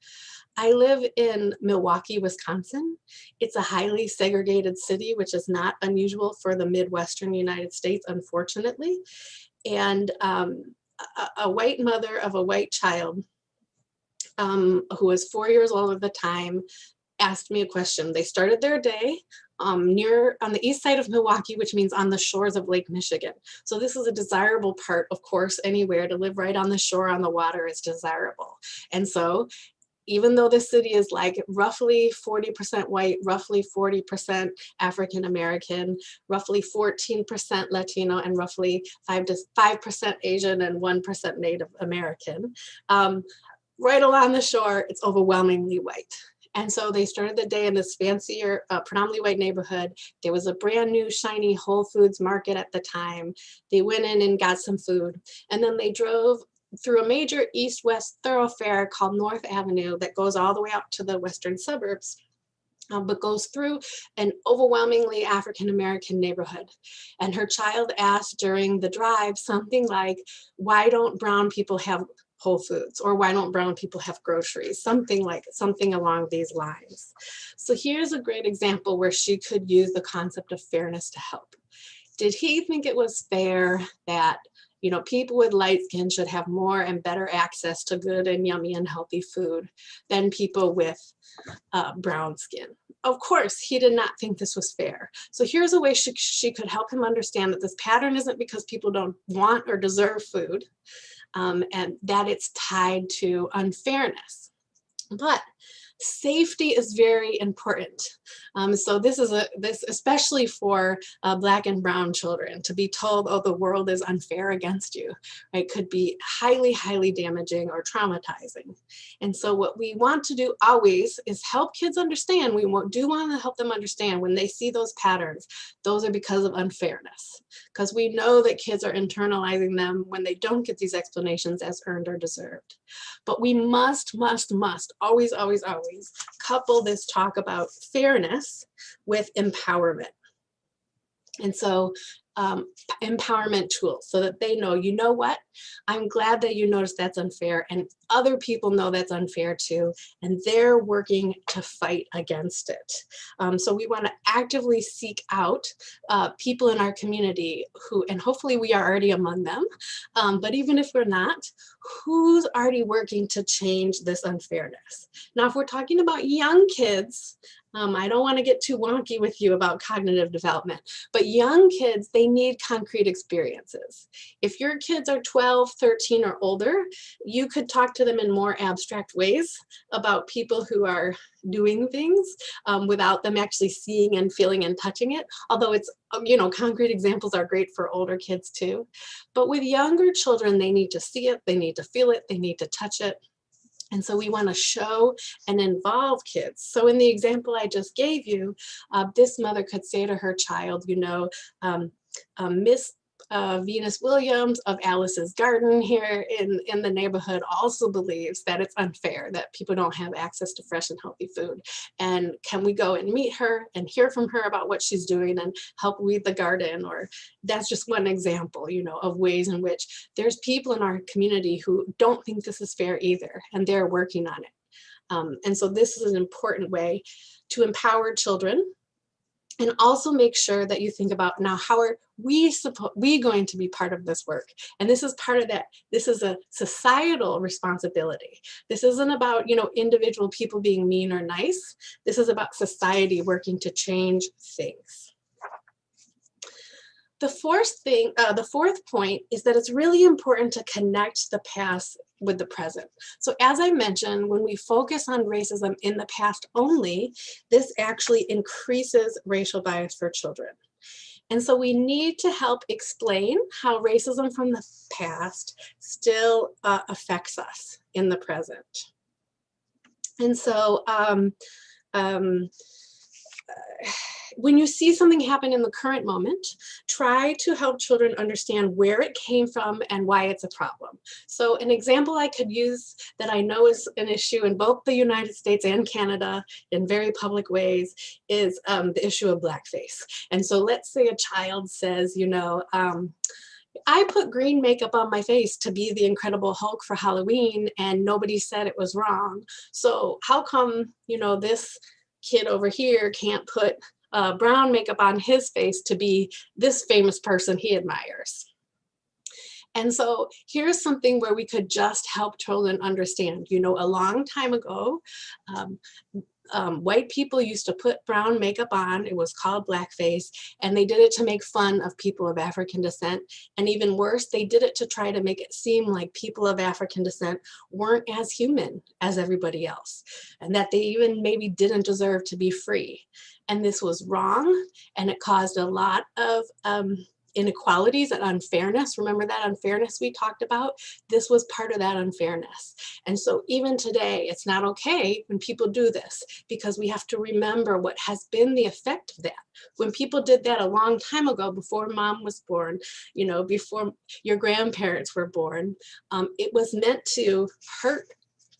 [SPEAKER 7] I live in Milwaukee, Wisconsin. It's a highly segregated city, which is not unusual for the Midwestern United States, unfortunately. And a white mother of a white child who was 4 years old at the time asked me a question. They started their day on the east side of Milwaukee, which means on the shores of Lake Michigan. So this is a desirable part, of course, anywhere to live right on the shore on the water is desirable. And so even though the city is like roughly 40% white, roughly 40% African American, roughly 14% Latino, and roughly 5% Asian and 1% Native American, right along the shore, it's overwhelmingly white. And so they started the day in this fancier, predominantly white neighborhood. There was a brand new shiny Whole Foods market at the time. They went in and got some food. And then they drove through a major east-west thoroughfare called North Avenue that goes all the way out to the western suburbs, but goes through an overwhelmingly African-American neighborhood. And her child asked during the drive something like, why don't brown people have Whole Foods, or why don't brown people have groceries? Something along these lines. So here's a great example where she could use the concept of fairness to help. Did he think it was fair that people with light skin should have more and better access to good and yummy and healthy food than people with brown skin? Of course, he did not think this was fair. So here's a way she could help him understand that this pattern isn't because people don't want or deserve food, and that it's tied to unfairness. But safety is very important. So this especially for Black and brown children, to be told, oh, the world is unfair against you, right, could be highly, highly damaging or traumatizing. And so what we want to do always is help kids understand. We do want to help them understand when they see those patterns, those are because of unfairness, because we know that kids are internalizing them when they don't get these explanations as earned or deserved. But we must always couple this talk about fairness with empowerment. And so empowerment tools so that they know, you know what, I'm glad that you noticed that's unfair, and other people know that's unfair too, and they're working to fight against it. So we want to actively seek out people in our community who, and hopefully we are already among them, but even if we're not, who's already working to change this unfairness. Now, if we're talking about young kids, I don't want to get too wonky with you about cognitive development, but young kids, they need concrete experiences. If your kids are 12, 13 or older, you could talk to them in more abstract ways about people who are doing things without them actually seeing and feeling and touching it. Although it's, concrete examples are great for older kids too. But with younger children, they need to see it, they need to feel it, they need to touch it. And so we want to show and involve kids. So in the example I just gave you, this mother could say to her child, Miss Venus Williams of Alice's Garden here in the neighborhood also believes that it's unfair that people don't have access to fresh and healthy food. And can we go and meet her and hear from her about what she's doing and help weed the garden? Or that's just one example, of ways in which there's people in our community who don't think this is fair either, and they're working on it. And so this is an important way to empower children. And also make sure that you think about now, we going to be part of this work. And this is part of that. This is a societal responsibility. This isn't about, you know, individual people being mean or nice. This is about society working to change things. The fourth point is that it's really important to connect the past with the present. So as I mentioned, when we focus on racism in the past only, this actually increases racial bias for children. And so we need to help explain how racism from the past still affects us in the present. And so when you see something happen in the current moment, try to help children understand where it came from and why it's a problem. So an example I could use that I know is an issue in both the United States and Canada in very public ways is the issue of blackface. And so let's say a child says, you know, I put green makeup on my face to be the Incredible Hulk for Halloween and nobody said it was wrong. So how come, you know, this kid over here can't put brown makeup on his face to be this famous person he admires? And so here's something where we could just help children understand. You know, a long time ago, white people used to put brown makeup on. It was called blackface, and they did it to make fun of people of African descent. And even worse, they did it to try to make it seem like people of African descent weren't as human as everybody else, and that they even maybe didn't deserve to be free. And this was wrong, and it caused a lot of inequalities and unfairness. Remember that unfairness we talked about? This was part of that unfairness. And so even today, it's not okay when people do this, because we have to remember what has been the effect of that. When people did that a long time ago, before mom was born, you know, before your grandparents were born, it was meant to hurt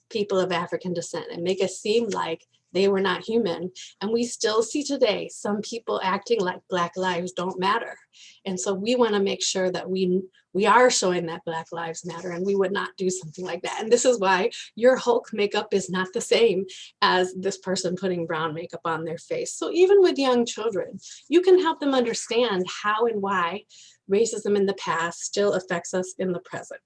[SPEAKER 7] people of African descent and make us seem like they were not human. And we still see today some people acting like Black lives don't matter. And so we want to make sure that we are showing that Black lives matter, and we would not do something like that. And this is why your Hulk makeup is not the same as this person putting brown makeup on their face. So even with young children, you can help them understand how and why racism in the past still affects us in the present.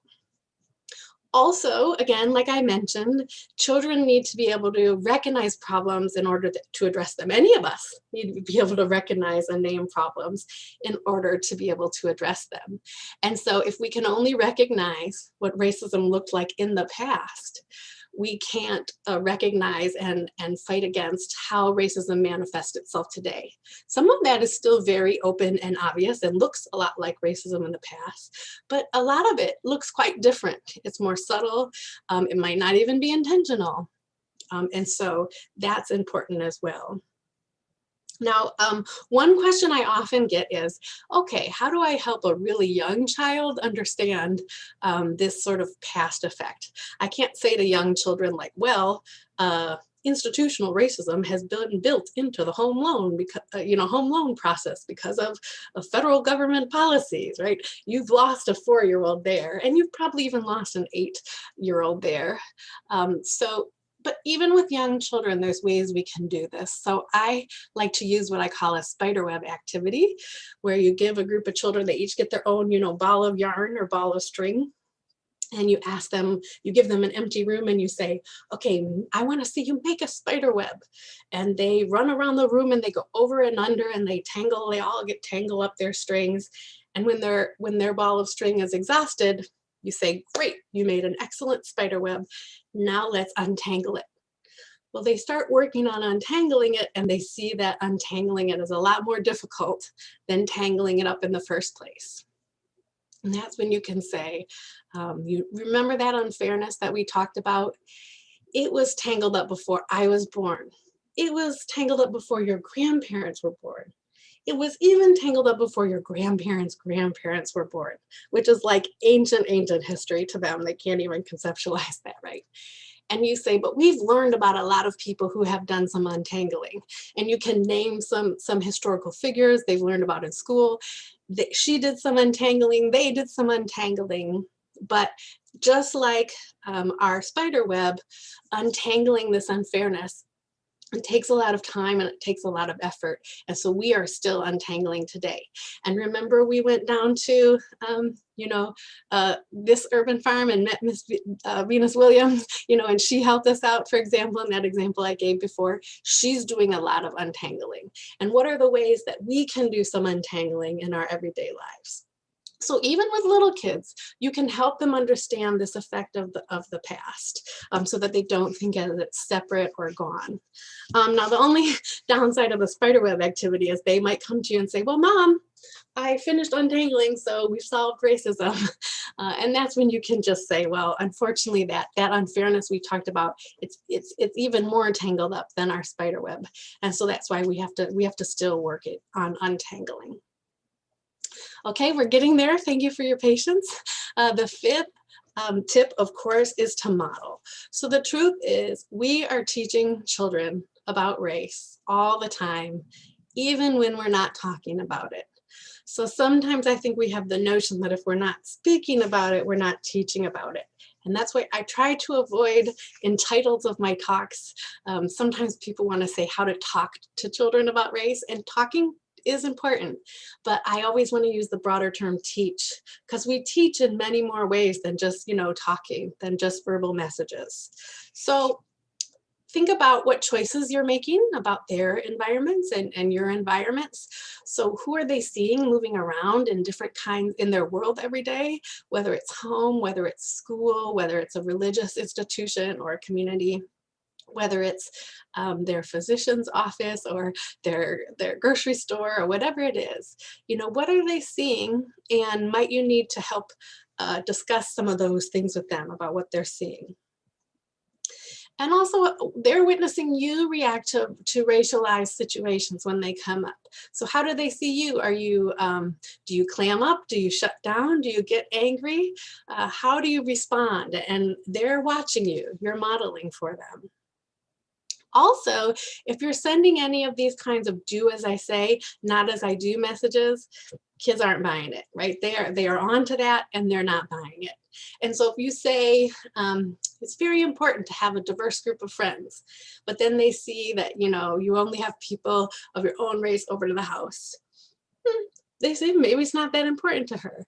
[SPEAKER 7] Also, again, like I mentioned, children need to be able to recognize problems in order to address them. Any of us need to be able to recognize and name problems in order to be able to address them. And so if we can only recognize what racism looked like in the past, we can't recognize and fight against how racism manifests itself today. Some of that is still very open and obvious and looks a lot like racism in the past, but a lot of it looks quite different. It's more subtle. It might not even be intentional. And so that's important as well. Now, one question I often get is, okay, how do I help a really young child understand this sort of past effect? I can't say to young children like, well, institutional racism has been built into the home loan because home loan process because of federal government policies, right? You've lost a 4-year-old there, and you've probably even lost an 8-year-old there. But even with young children, there's ways we can do this. So I like to use what I call a spiderweb activity, where you give a group of children, they each get their own, ball of yarn or ball of string. And you ask them, you give them an empty room and you say, okay, I want to see you make a spider web. And they run around the room and they go over and under and they all get tangled up their strings. And when their ball of string is exhausted, you say, great, you made an excellent spider web. Now let's untangle it. Well, they start working on untangling it and they see that untangling it is a lot more difficult than tangling it up in the first place. And that's when you can say, you remember that unfairness that we talked about? It was tangled up before I was born. It was tangled up before your grandparents were born. It was even tangled up before your grandparents' grandparents were born, which is like ancient history to them. They can't even conceptualize that, right? And you say, but we've learned about a lot of people who have done some untangling. And you can name some historical figures they've learned about in school. She did some untangling, they did some untangling. But just like our spider web, untangling this unfairness It takes a lot of time and it takes a lot of effort. And so we are still untangling today. And remember, we went down to, this urban farm and met Miss Venus Williams, and she helped us out, for example, in that example I gave before. She's doing a lot of untangling. And what are the ways that we can do some untangling in our everyday lives? So even with little kids, you can help them understand this effect of the past, so that they don't think of it separate or gone. Now, the only downside of the spiderweb activity is they might come to you and say, well, Mom, I finished untangling, so we've solved racism. And that's when you can just say, well, unfortunately, that unfairness we talked about, it's even more tangled up than our spiderweb. And so that's why we have to still work it on untangling. Okay, we're getting there. Thank you for your patience. The fifth tip, of course, is to model. So the truth is, we are teaching children about race all the time, even when we're not talking about it. So sometimes I think we have the notion that if we're not speaking about it, we're not teaching about it. And that's why I try to avoid, in titles of my talks, sometimes people want to say how to talk to children about race, and talking is important, but I always want to use the broader term teach, because we teach in many more ways than just, talking, than just verbal messages. So think about what choices you're making about their environments and your environments. So who are they seeing moving around in different kinds in their world every day, whether it's home, whether it's school, whether it's a religious institution or a community, whether it's their physician's office or their grocery store or whatever it is. What are they seeing, and might you need to help discuss some of those things with them about what they're seeing. And also, they're witnessing you react to racialized situations when they come up. So how do they see you? Do you clam up? Do you shut down? Do you get angry? How do you respond? And they're watching you. You're modeling for them. Also, if you're sending any of these kinds of do as I say, not as I do messages, kids aren't buying it, right? They are onto that and they're not buying it. And so if you say, it's very important to have a diverse group of friends, but then they see that, you only have people of your own race over to the house, they say maybe it's not that important to her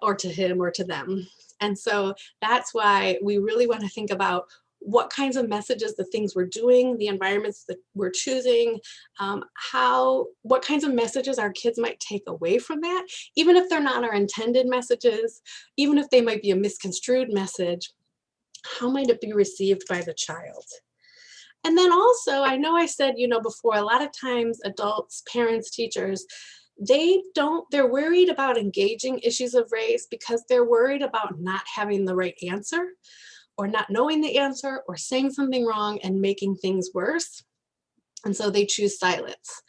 [SPEAKER 7] or to him or to them. And so that's why we really want to think about what kinds of messages, the things we're doing, the environments that we're choosing, what kinds of messages our kids might take away from that, even if they're not our intended messages, even if they might be a misconstrued message, how might it be received by the child? And then also, I know I said, before, a lot of times adults, parents, teachers, they're worried about engaging issues of race because they're worried about not having the right answer, or not knowing the answer, or saying something wrong and making things worse. And so they choose silence.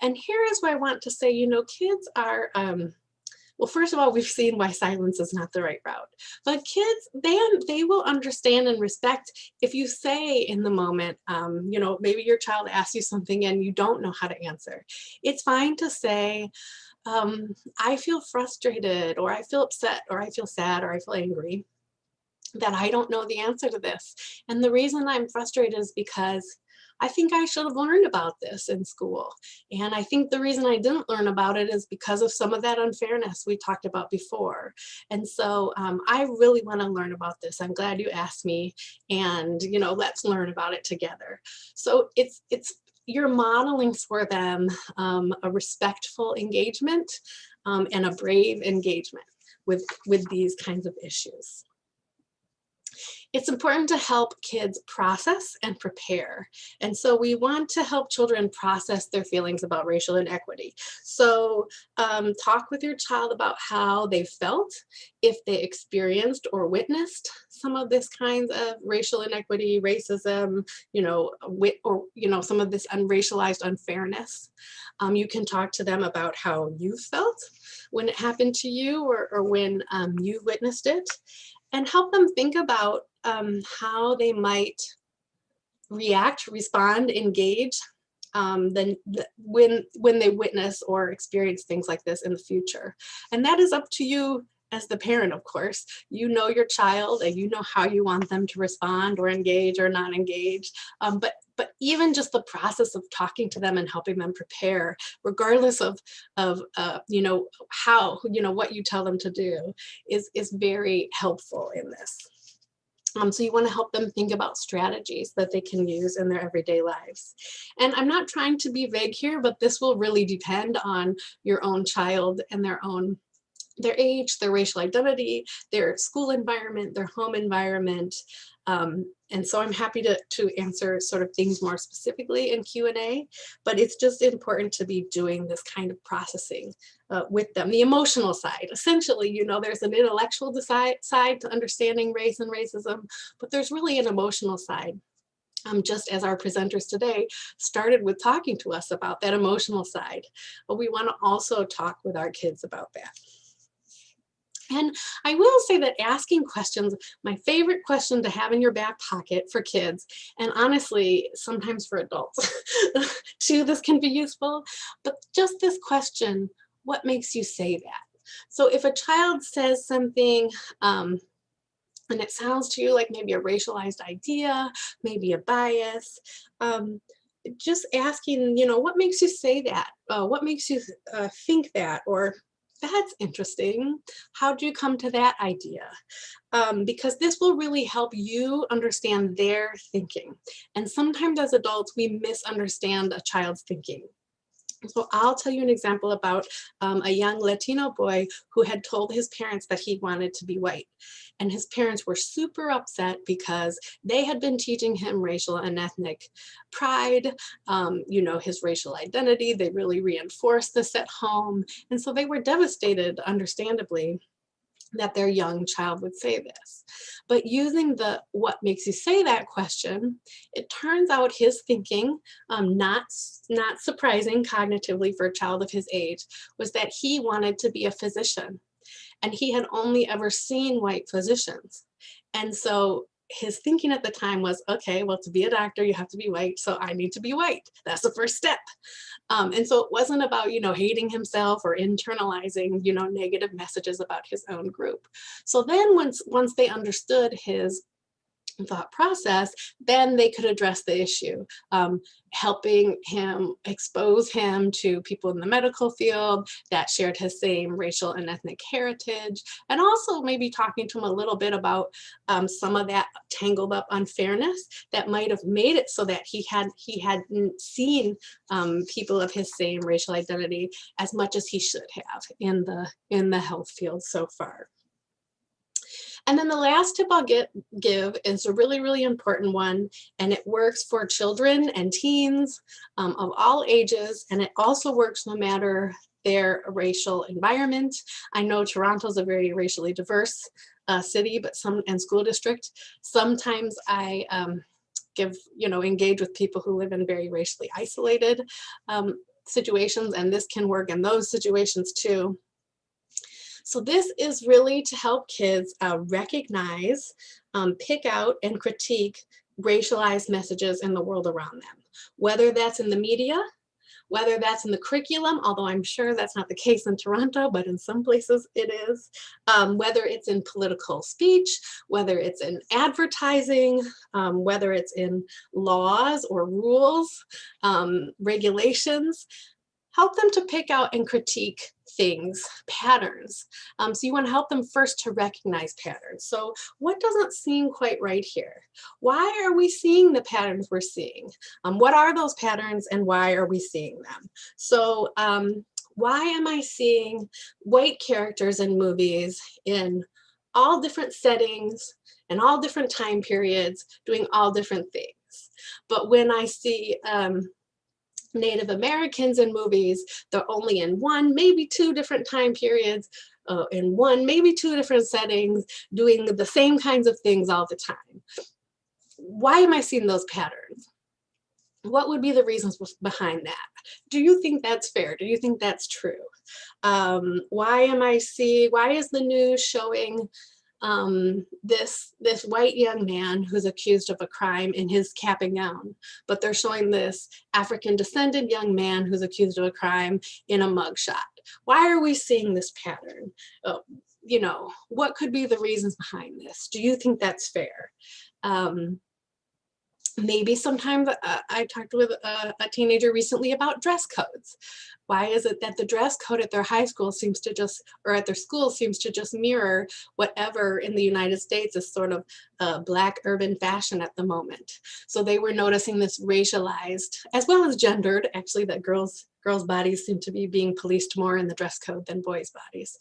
[SPEAKER 7] And here is where I want to say, kids are, well, first of all, we've seen why silence is not the right route. But kids, they will understand and respect if you say in the moment, maybe your child asks you something and you don't know how to answer. It's fine to say, I feel frustrated, or I feel upset, or I feel sad, or I feel angry that I don't know the answer to this. And the reason I'm frustrated is because I think I should have learned about this in school. And I think the reason I didn't learn about it is because of some of that unfairness we talked about before. And so I really want to learn about this. I'm glad you asked me, and let's learn about it together. So you're modeling for them a respectful engagement and a brave engagement with these kinds of issues. It's important to help kids process and prepare. And so we want to help children process their feelings about racial inequity. So talk with your child about how they felt, if they experienced or witnessed some of this kinds of racial inequity, racism, some of this unracialized unfairness. You can talk to them about how you felt when it happened to you, or when you witnessed it, and help them think about how they might react, respond, engage when they witness or experience things like this in the future. And that is up to you as the parent, of course. You know your child and you know how you want them to respond or engage or not engage. But But even just the process of talking to them and helping them prepare, regardless of you know, how, you know, what you tell them to do, is very helpful in this. So you want to help them think about strategies that they can use in their everyday lives. And I'm not trying to be vague here, but this will really depend on your own child and their age, their racial identity, their school environment, their home environment. And so I'm happy to answer sort of things more specifically in Q&A, but it's just important to be doing this kind of processing with them. The emotional side, essentially, you know, there's an intellectual side to understanding race and racism, but there's really an emotional side. Just as our presenters today started with talking to us about that emotional side, but we want to also talk with our kids about that. And I will say that asking questions, my favorite question to have in your back pocket for kids, and honestly, sometimes for adults too, this can be useful, but just this question, what makes you say that? So if a child says something, and it sounds to you like maybe a racialized idea, maybe a bias, just asking, you know, what makes you say that? What makes you think that? Or that's interesting. How do you come to that idea? Because this will really help you understand their thinking. And sometimes as adults, we misunderstand a child's thinking. So I'll tell you an example about a young Latino boy who had told his parents that he wanted to be white. And his parents were super upset because they had been teaching him racial and ethnic pride, you know, his racial identity. They really reinforced this at home. And so they were devastated, understandably, that their young child would say this. But using the what makes you say that question, it turns out his thinking, not surprising cognitively for a child of his age, was that he wanted to be a physician. And he had only ever seen white physicians. And so his thinking at the time was, okay, well, to be a doctor, you have to be white. So I need to be white. That's the first step. And so it wasn't about, you know, hating himself or internalizing, you know, negative messages about his own group. So then once they understood his thought process, then they could address the issue, helping him expose him to people in the medical field that shared his same racial and ethnic heritage, and also maybe talking to him a little bit about some of that tangled up unfairness that might have made it so that he hadn't seen people of his same racial identity as much as he should have in the health field so far. And then the last tip I'll give is a really, really important one, and it works for children and teens of all ages, and it also works no matter their racial environment. I know Toronto's a very racially diverse city, but and school district. Sometimes I engage with people who live in very racially isolated situations, and this can work in those situations too. So this is really to help kids recognize, pick out, and critique racialized messages in the world around them, whether that's in the media, whether that's in the curriculum, although I'm sure that's not the case in Toronto, but in some places it is, whether it's in political speech, whether it's in advertising, whether it's in laws or rules, regulations. Help them to pick out and critique things, patterns. So you want to help them first to recognize patterns. So what doesn't seem quite right here? Why are we seeing the patterns we're seeing? What are those patterns and why are we seeing them? So why am I seeing white characters in movies in all different settings and all different time periods doing all different things? But when I see Native Americans in movies, they're only in one, maybe two different time periods, in one, maybe two different settings, doing the same kinds of things all the time. Why am I seeing those patterns? What would be the reasons behind that? Do you think that's fair? Do you think that's true? Why is the news showing this white young man who's accused of a crime in his cap and gown, but they're showing this African descended young man who's accused of a crime in a mugshot? Why are we seeing this pattern? You know, what could be the reasons behind this? Do you think that's fair? Maybe sometimes I talked with a teenager recently about dress codes. Why is it that the dress code at their high school seems to just, or at their school seems to just mirror whatever in the United States is sort of Black urban fashion at the moment? So they were noticing this racialized, as well as gendered, actually, that girls' bodies seem to be being policed more in the dress code than boys' bodies.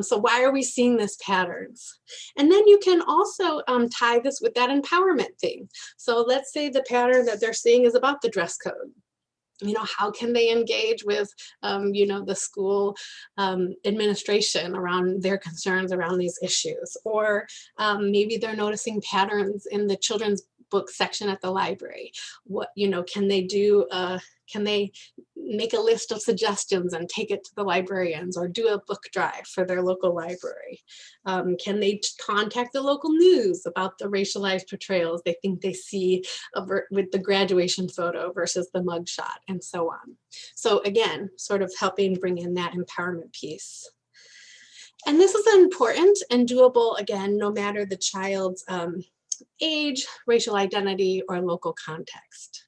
[SPEAKER 7] So why are we seeing this patterns? And then you can also tie this with that empowerment thing. So let's say the pattern that they're seeing is about the dress code. You know, how can they engage with, you know, the school administration around their concerns around these issues? Or maybe they're noticing patterns in the children's book section at the library. What, you know, can they do, can they make a list of suggestions and take it to the librarians, or do a book drive for their local library? Can they contact the local news about the racialized portrayals they think they see with the graduation photo versus the mugshot, and so on? So again, sort of helping bring in that empowerment piece. And this is important and doable, again, no matter the child's age, racial identity, or local context.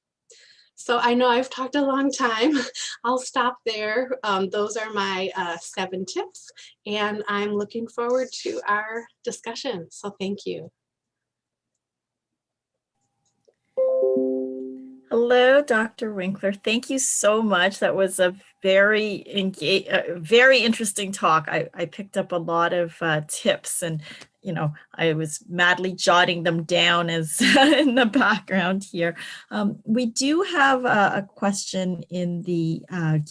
[SPEAKER 7] So I know I've talked a long time. I'll stop there. Those are my 7 tips, and I'm looking forward to our discussion. So thank you.
[SPEAKER 6] Hello, Dr. Winkler. Thank you so much. That was a very interesting talk. I picked up a lot of tips, and you know, I was madly jotting them down as in the background here. We do have a question in the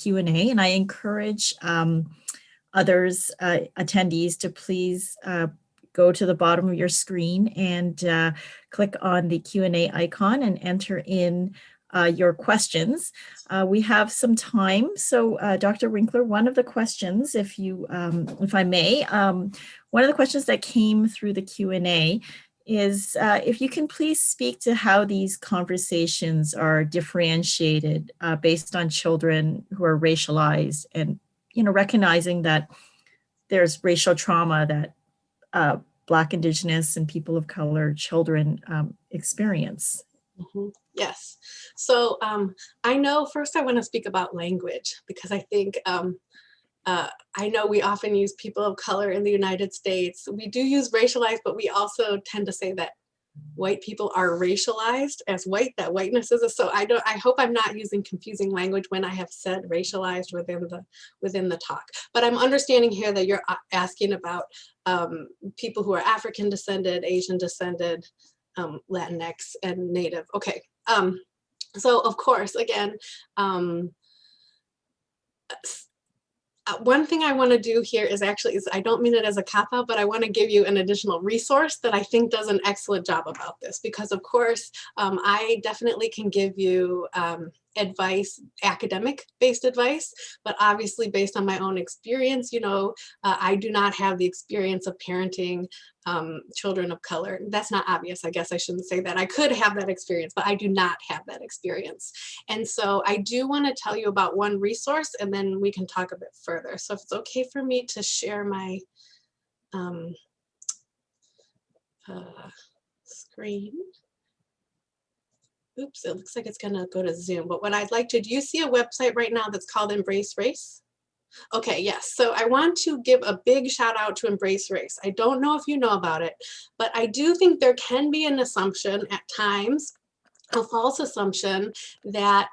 [SPEAKER 6] Q&A, and I encourage others, attendees, to please go to the bottom of your screen and click on the Q&A icon and enter in your questions. We have some time. So Dr. Winkler, one of the questions, if I may, one of the questions that came through the Q&A is if you can please speak to how these conversations are differentiated based on children who are racialized, and, you know, recognizing that there's racial trauma that Black, Indigenous, and people of color children experience.
[SPEAKER 7] Mm-hmm. Yes. So I know first I want to speak about language, because I think I know we often use people of color in the United States. We do use racialized, but we also tend to say that white people are racialized as white, that whiteness is so I hope I'm not using confusing language when I have said racialized within the talk. But I'm understanding here that you're asking about people who are African descended, Asian descended, Latinx, and Native. Okay. So of course, again, one thing I want to do here is I don't mean it as a cop-out, but I want to give you an additional resource that I think does an excellent job about this, because of course, I definitely can give you advice, academic-based advice, but obviously based on my own experience, you know, I do not have the experience of parenting children of color. That's not obvious. I guess I shouldn't say that. I could have that experience, but I do not have that experience. And so I do want to tell you about one resource, and then we can talk a bit further. So if it's okay for me to share my screen. Oops, it looks like it's gonna go to Zoom, but what I'd like to, do you see a website right now that's called Embrace Race? Okay, yes, so I want to give a big shout out to Embrace Race. I don't know if you know about it, but I do think there can be an assumption at times, a false assumption, that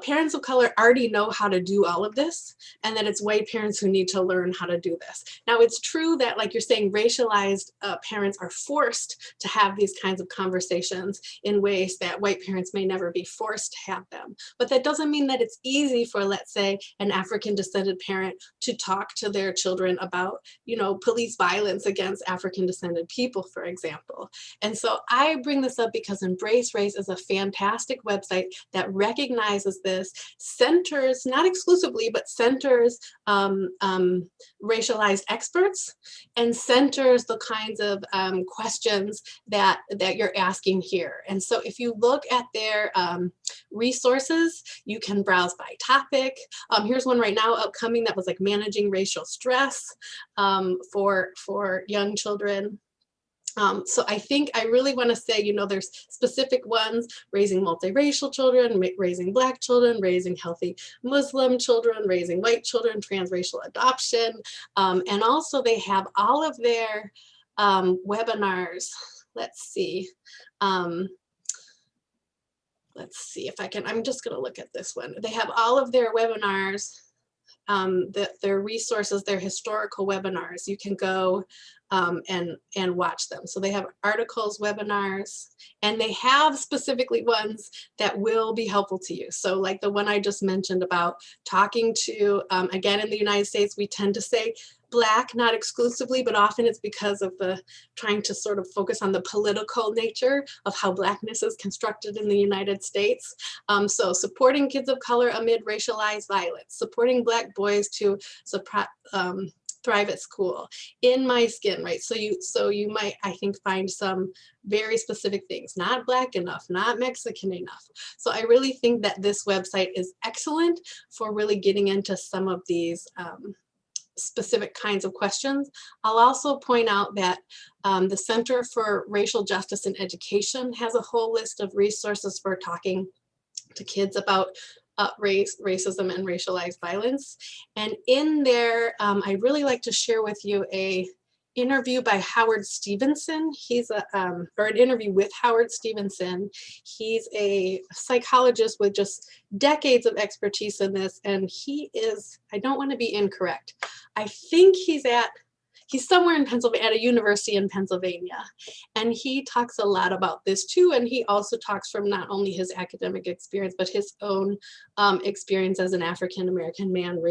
[SPEAKER 7] parents of color already know how to do all of this, and that it's white parents who need to learn how to do this. Now, it's true that, like you're saying, racialized parents are forced to have these kinds of conversations in ways that white parents may never be forced to have them. But that doesn't mean that it's easy for, let's say, an African descended parent to talk to their children about, you know, police violence against African descended people, for example. And so I bring this up because Embrace Race is a fantastic website that recognizes this, centers, not exclusively, but centers racialized experts, and centers the kinds of questions that you're asking here. And so if you look at their resources, you can browse by topic. Here's one right now upcoming that was like managing racial stress for young children. So I think I really want to say, there's specific ones: raising multiracial children, raising Black children, raising healthy Muslim children, raising white children, transracial adoption. And also they have all of their webinars. Let's see. Let's see if I can, I'm just going to look at this one. They have all of their webinars, their resources, their historical webinars. You can go and watch them. So they have articles, webinars, and they have specifically ones that will be helpful to you. So like the one I just mentioned about talking to, again, in the United States, we tend to say Black, not exclusively, but often it's because of the trying to sort of focus on the political nature of how Blackness is constructed in the United States. So supporting kids of color amid racialized violence, supporting Black boys to thrive at school, in my skin, right? So you might, I think, find some very specific things, not Black enough, not Mexican enough. So I really think that this website is excellent for really getting into some of these specific kinds of questions. I'll also point out that the Center for Racial Justice in Education has a whole list of resources for talking to kids about race, racism, and racialized violence. And in there, I really like to share with you a interview by Howard Stevenson. He's an interview with Howard Stevenson. He's a psychologist with just decades of expertise in this. And he is, I don't want to be incorrect, I think he's somewhere in Pennsylvania, at a university in Pennsylvania. And he talks a lot about this too. And he also talks from not only his academic experience, but his own experience as an African-American man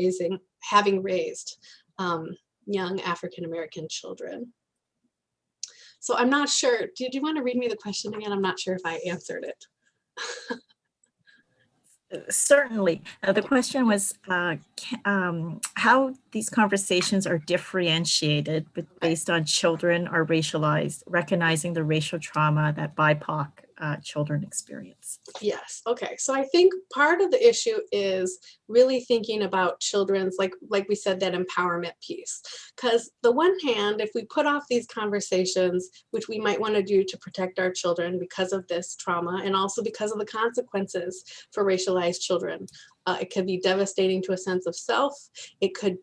[SPEAKER 7] having raised young African-American children. So I'm not sure, do you want to read me the question again? I'm not sure if I answered it.
[SPEAKER 6] Certainly. The question was how these conversations are differentiated based on children are racialized, recognizing the racial trauma that BIPOC children experience.
[SPEAKER 7] Yes. Okay. So I think part of the issue is really thinking about children's, like we said, that empowerment piece. Because the one hand, if we put off these conversations, which we might want to do to protect our children because of this trauma and also because of the consequences for racialized children, it could be devastating to a sense of self. It could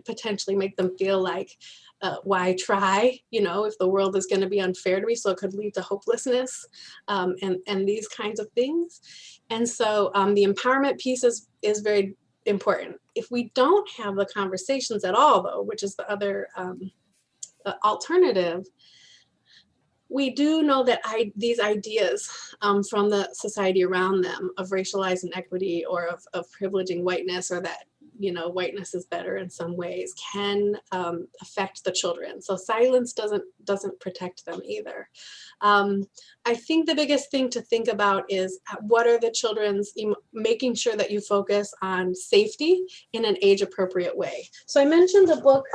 [SPEAKER 7] potentially make them feel like, why try, if the world is going to be unfair to me. So it could lead to hopelessness and these kinds of things. And so the empowerment piece is very important. If we don't have the conversations at all, though, which is the other alternative, we do know that these ideas from the society around them of racialized inequity or of privileging whiteness, or that whiteness is better in some ways, can affect the children. So silence doesn't protect them either. I think the biggest thing to think about is what are the children's, making sure that you focus on safety in an age appropriate way. So I mentioned the book,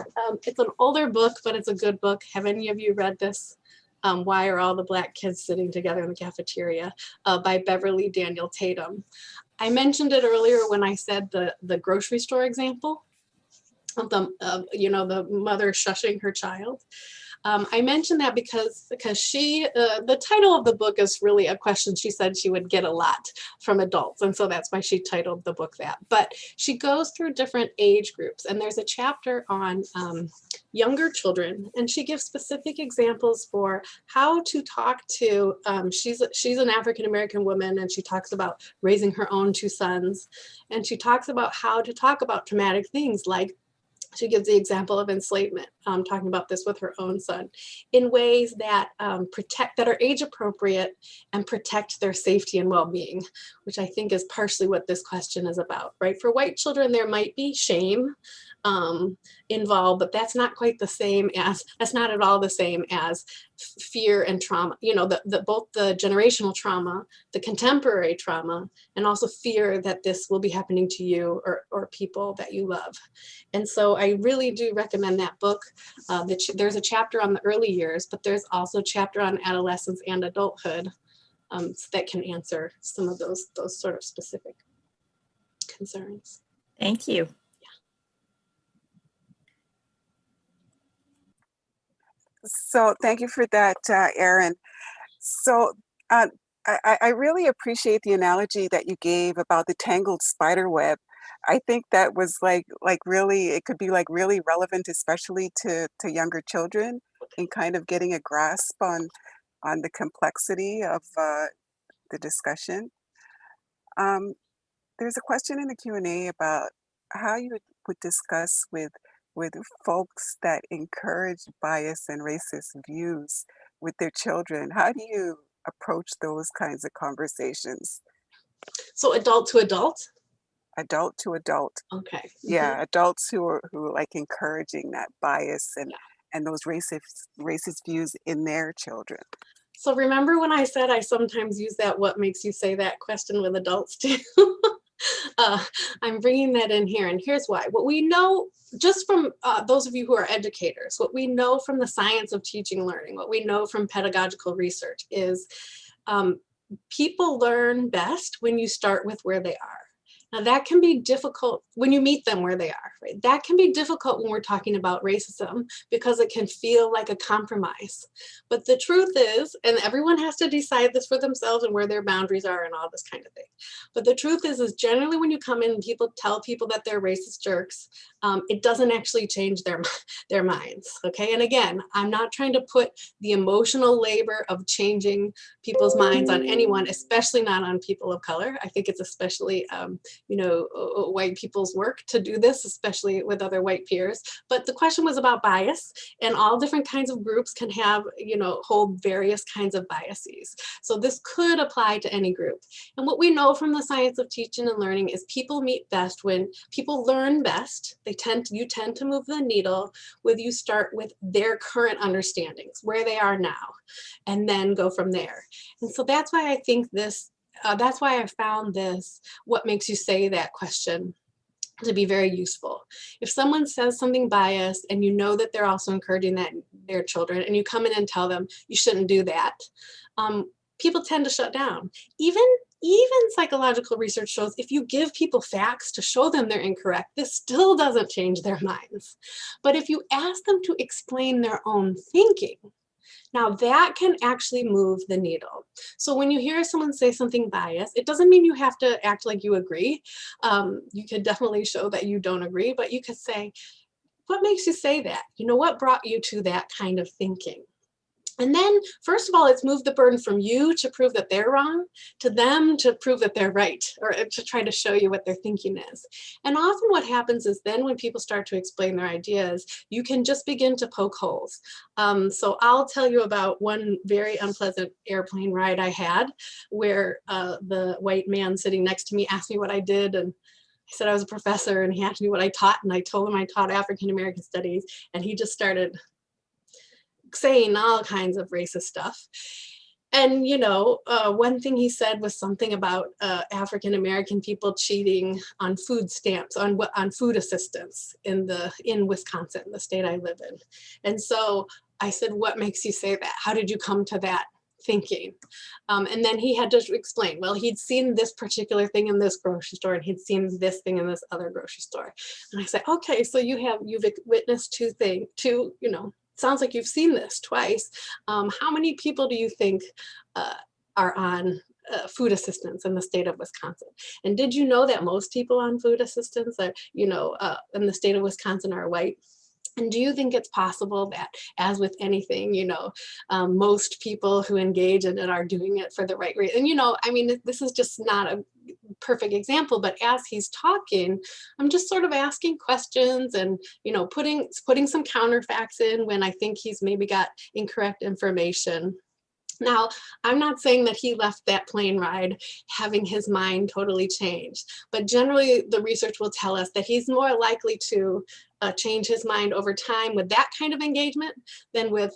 [SPEAKER 7] it's an older book, but it's a good book. Have any of you read this? Why Are All the Black Kids Sitting Together in the Cafeteria by Beverly Daniel Tatum. I mentioned it earlier when I said the grocery store example of the mother shushing her child. I mentioned that because she, the title of the book is really a question she said she would get a lot from adults. And so that's why she titled the book that. But she goes through different age groups, and there's a chapter on younger children, and she gives specific examples for how to talk to, she's an African-American woman, and she talks about raising her own 2 sons. And she talks about how to talk about traumatic things, like she gives the example of enslavement, talking about this with her own son, in ways that that are age appropriate and protect their safety and well-being, which I think is partially what this question is about, right? For white children, there might be shame involved, but that's not quite the same as, that's not at all the same as fear and trauma, both the generational trauma, the contemporary trauma, and also fear that this will be happening to you or people that you love. And so I really do recommend that book. There's a chapter on the early years, but there's also a chapter on adolescence and adulthood that can answer some of those sort of specific concerns.
[SPEAKER 6] Thank you.
[SPEAKER 2] So thank you for that, Erin. So I really appreciate the analogy that you gave about the tangled spider web. I think that was like really, it could be like really relevant, especially to younger children, in kind of getting a grasp on the complexity of the discussion. Um, there's a question in the Q&A about how you would discuss with folks that encourage bias and racist views with their children. How do you approach those kinds of conversations?
[SPEAKER 7] So adult to adult?
[SPEAKER 2] Adult to adult.
[SPEAKER 7] Okay.
[SPEAKER 2] Yeah, adults who are like encouraging that bias and those racist views in their children.
[SPEAKER 7] So remember when I said I sometimes use that "what makes you say that" question with adults too? I'm bringing that in here, and here's why. What we know, just from those of you who are educators, what we know from the science of teaching and learning, what we know from pedagogical research is people learn best when you start with where they are. Now that can be difficult when you meet them where they are, right? That can be difficult when we're talking about racism because it can feel like a compromise. But the truth is, and everyone has to decide this for themselves and where their boundaries are and all this kind of thing. But the truth is generally when you come in and people tell people that they're racist jerks, it doesn't actually change their minds, okay? And again, I'm not trying to put the emotional labor of changing people's minds on anyone, especially not on people of color. I think it's especially white people's work to do this, especially with other white peers. But the question was about bias, and all different kinds of groups can have, hold various kinds of biases. So this could apply to any group. And what we know from the science of teaching and learning is people meet best when people learn best. You tend to move the needle when you start with their current understandings, where they are now, and then go from there. And so that's why I think that's why I found this "what makes you say that" question to be very useful. If someone says something biased and you know that they're also encouraging that in their children, and you come in and tell them you shouldn't do that, people tend to shut down. Even psychological research shows if you give people facts to show them they're incorrect, this still doesn't change their minds. But if you ask them to explain their own thinking, now that can actually move the needle. So when you hear someone say something biased, it doesn't mean you have to act like you agree. You could definitely show that you don't agree, but you could say, what makes you say that? What brought you to that kind of thinking? And then, first of all, it's moved the burden from you to prove that they're wrong to them to prove that they're right, or to try to show you what their thinking is. And often what happens is then when people start to explain their ideas, you can just begin to poke holes. So I'll tell you about one very unpleasant airplane ride I had where the white man sitting next to me asked me what I did, and I said I was a professor, and he asked me what I taught, and I told him I taught African American studies, and he just started saying all kinds of racist stuff. And one thing he said was something about African American people cheating on food stamps, on food assistance in Wisconsin, the state I live in. And so I said, what makes you say that? How did you come to that thinking? And then he had to explain, well, he'd seen this particular thing in this grocery store, and he'd seen this thing in this other grocery store. And I said, okay, so you've witnessed two, sounds like you've seen this twice. How many people do you think are on food assistance in the state of Wisconsin? And did you know that most people on food assistance are, in the state of Wisconsin are white? And do you think it's possible that, as with anything, most people who engage in it are doing it for the right reason? And, this is just not a perfect example, but as he's talking, I'm just sort of asking questions and, putting some counterfacts in when I think he's maybe got incorrect information. Now, I'm not saying that he left that plane ride having his mind totally changed, but generally the research will tell us that he's more likely to change his mind over time with that kind of engagement than with,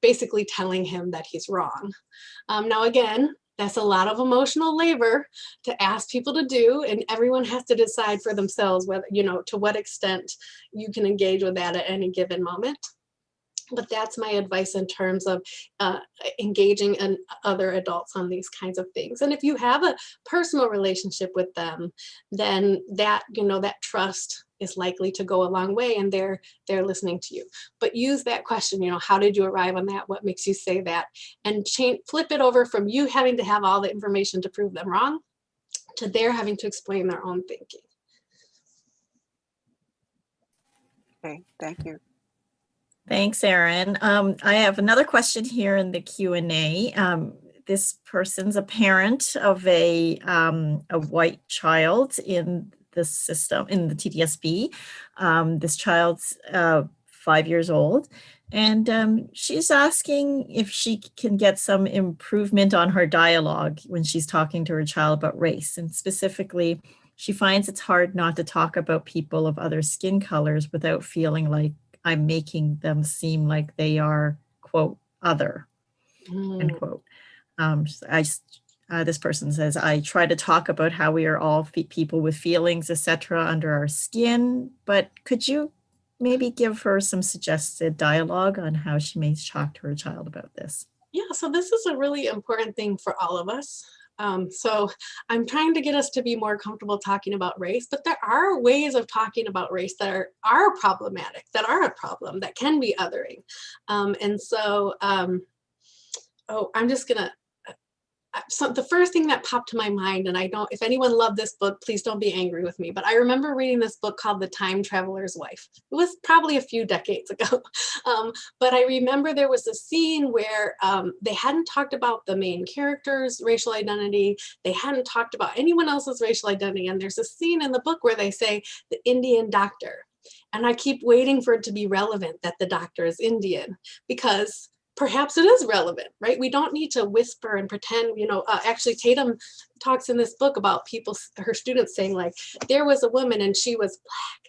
[SPEAKER 7] basically telling him that he's wrong. Now, again, that's a lot of emotional labor to ask people to do, and everyone has to decide for themselves whether, to what extent you can engage with that at any given moment. But that's my advice in terms of engaging in other adults on these kinds of things. And if you have a personal relationship with them, then that, that trust is likely to go a long way, and they're listening to you. But use that question, how did you arrive on that? What makes you say that? And flip it over from you having to have all the information to prove them wrong to their having to explain their own thinking.
[SPEAKER 2] Okay, thank you.
[SPEAKER 6] Thanks, Erin. I have another question here in the Q&A. This person's a parent of a white child in the system, in the TDSB. This child's 5 years old, and she's asking if she can get some improvement on her dialogue when she's talking to her child about race. And specifically, she finds it's hard not to talk about people of other skin colors without feeling like I'm making them seem like they are, quote, other, end quote. This person says, I try to talk about how we are all people with feelings, etc., under our skin, but could you maybe give her some suggested dialogue on how she may talk to her child about this?
[SPEAKER 7] Yeah, so this is a really important thing for all of us. So I'm trying to get us to be more comfortable talking about race, but there are ways of talking about race that are problematic, that are a problem, that can be othering. I'm just gonna, so the first thing that popped to my mind, and if anyone loved this book, please don't be angry with me, but I remember reading this book called The Time Traveler's Wife. It was probably a few decades ago. But I remember there was a scene where they hadn't talked about the main character's racial identity. They hadn't talked about anyone else's racial identity. And there's a scene in the book where they say the Indian doctor. And I keep waiting for it to be relevant that the doctor is Indian, because perhaps it is relevant, right? We don't need to whisper and pretend, actually Tatum talks in this book about her students saying like, there was a woman and she was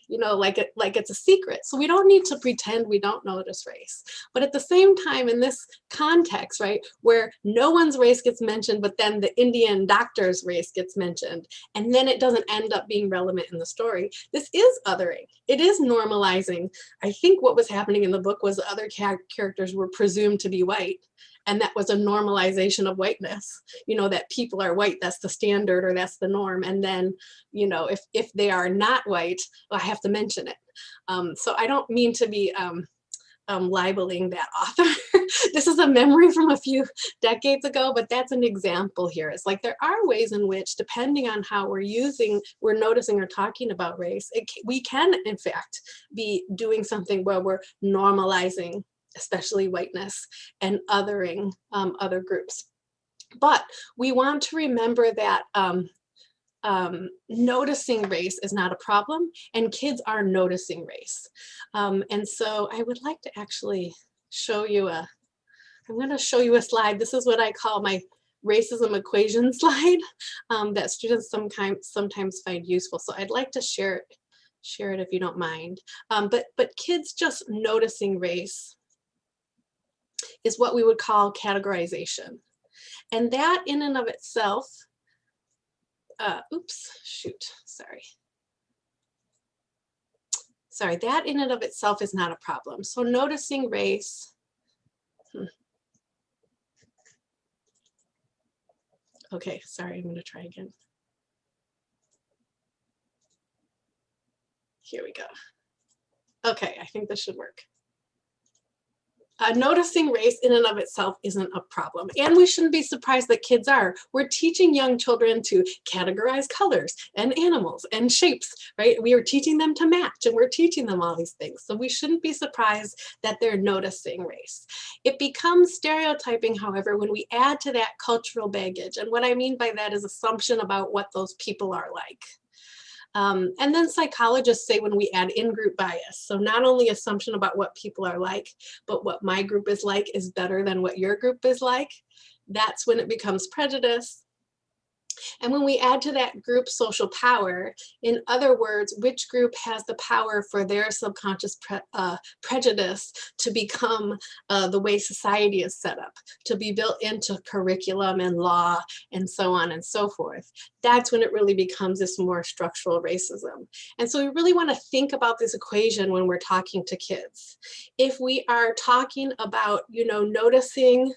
[SPEAKER 7] black, like it's a secret. So we don't need to pretend we don't notice race. But at the same time, in this context, right, where no one's race gets mentioned, but then the Indian doctor's race gets mentioned, and then it doesn't end up being relevant in the story, this is othering. It is normalizing. I think what was happening in the book was the other characters were presumed to be white. And that was a normalization of whiteness, that people are white, that's the standard or that's the norm. And then, if they are not white, well, I have to mention it. So I don't mean to be libeling that author. This is a memory from a few decades ago, but that's an example here. It's like there are ways in which, depending on how we're noticing or talking about race, we can, in fact, be doing something where we're normalizing especially whiteness, and othering other groups. But we want to remember that noticing race is not a problem, and kids are noticing race. And so I would like to actually show you I'm going to show you a slide. This is what I call my racism equation slide that students sometimes find useful. So I'd like to share it if you don't mind. But kids just noticing race is what we would call categorization. And that in and of itself, that in and of itself is not a problem. So noticing race, okay, sorry, I'm gonna try again. Here we go. Okay, I think this should work. Noticing race in and of itself isn't a problem. And we shouldn't be surprised that kids are. We're teaching young children to categorize colors and animals and shapes, right? We are teaching them to match, and we're teaching them all these things. So we shouldn't be surprised that they're noticing race. It becomes stereotyping, however, when we add to that cultural baggage. And what I mean by that is assumption about what those people are like. And then psychologists say when we add in-group bias, so not only assumption about what people are like, but what my group is like is better than what your group is like, that's when it becomes prejudice. And when we add to that group social power, in other words, which group has the power for their subconscious prejudice to become the way society is set up, to be built into curriculum and law and so on and so forth, that's when it really becomes this more structural racism. And so we really want to think about this equation when we're talking to kids. If we are talking about, noticing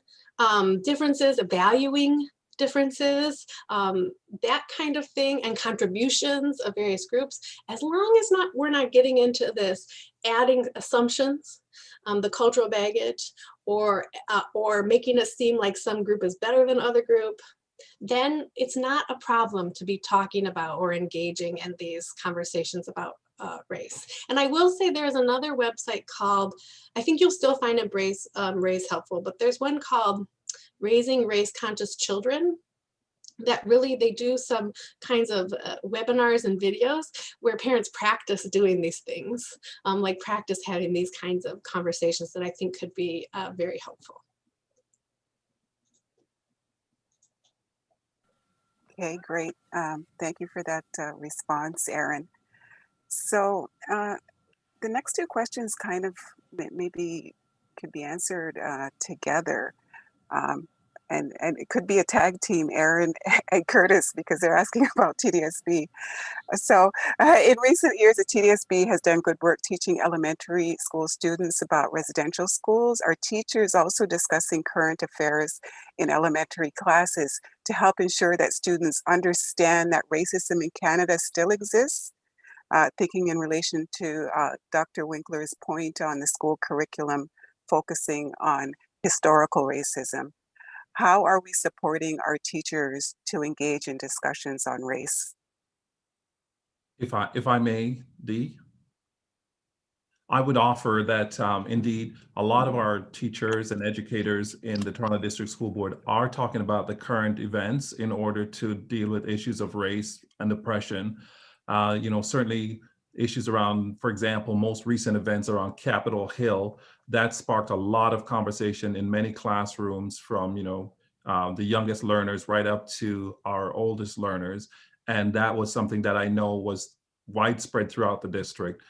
[SPEAKER 7] differences, valuing differences, that kind of thing, and contributions of various groups, as long as we're not getting into this adding assumptions, the cultural baggage, or making it seem like some group is better than other group, then it's not a problem to be talking about or engaging in these conversations about race. And I will say there's another website called, I think you'll still find it Race helpful, but there's one called Raising Race Conscious Children, that really they do some kinds of webinars and videos where parents practice doing these things, like practice having these kinds of conversations that I think could be very helpful.
[SPEAKER 2] Okay, great. Thank you for that response, Erin. So the next two questions kind of maybe could be answered together. And it could be a tag team, Erin and Curtis, because they're asking about TDSB. So in recent years, the TDSB has done good work teaching elementary school students about residential schools. Are teachers also discussing current affairs in elementary classes to help ensure that students understand that racism in Canada still exists? Thinking in relation to Dr. Winkler's point on the school curriculum focusing on historical racism. How are we supporting our teachers to engage in discussions on race?
[SPEAKER 4] If I may, Dee, I would offer that indeed a lot of our teachers and educators in the Toronto District School Board are talking about the current events in order to deal with issues of race and oppression. Certainly issues around, for example, most recent events around Capitol Hill, that sparked a lot of conversation in many classrooms from, the youngest learners right up to our oldest learners. And that was something that I know was widespread throughout the district.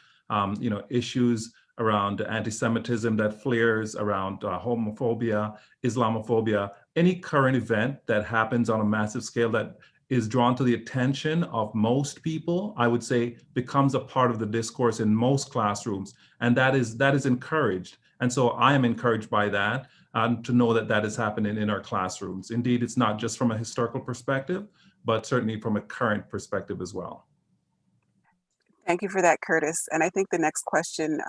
[SPEAKER 4] Issues around anti-Semitism that flares, around homophobia, Islamophobia, any current event that happens on a massive scale that is drawn to the attention of most people, I would say becomes a part of the discourse in most classrooms. And that is encouraged. And so I am encouraged by that, to know that that is happening in our classrooms. Indeed, it's not just from a historical perspective, but certainly from a current perspective as well.
[SPEAKER 2] Thank you for that, Curtis. And I think the next question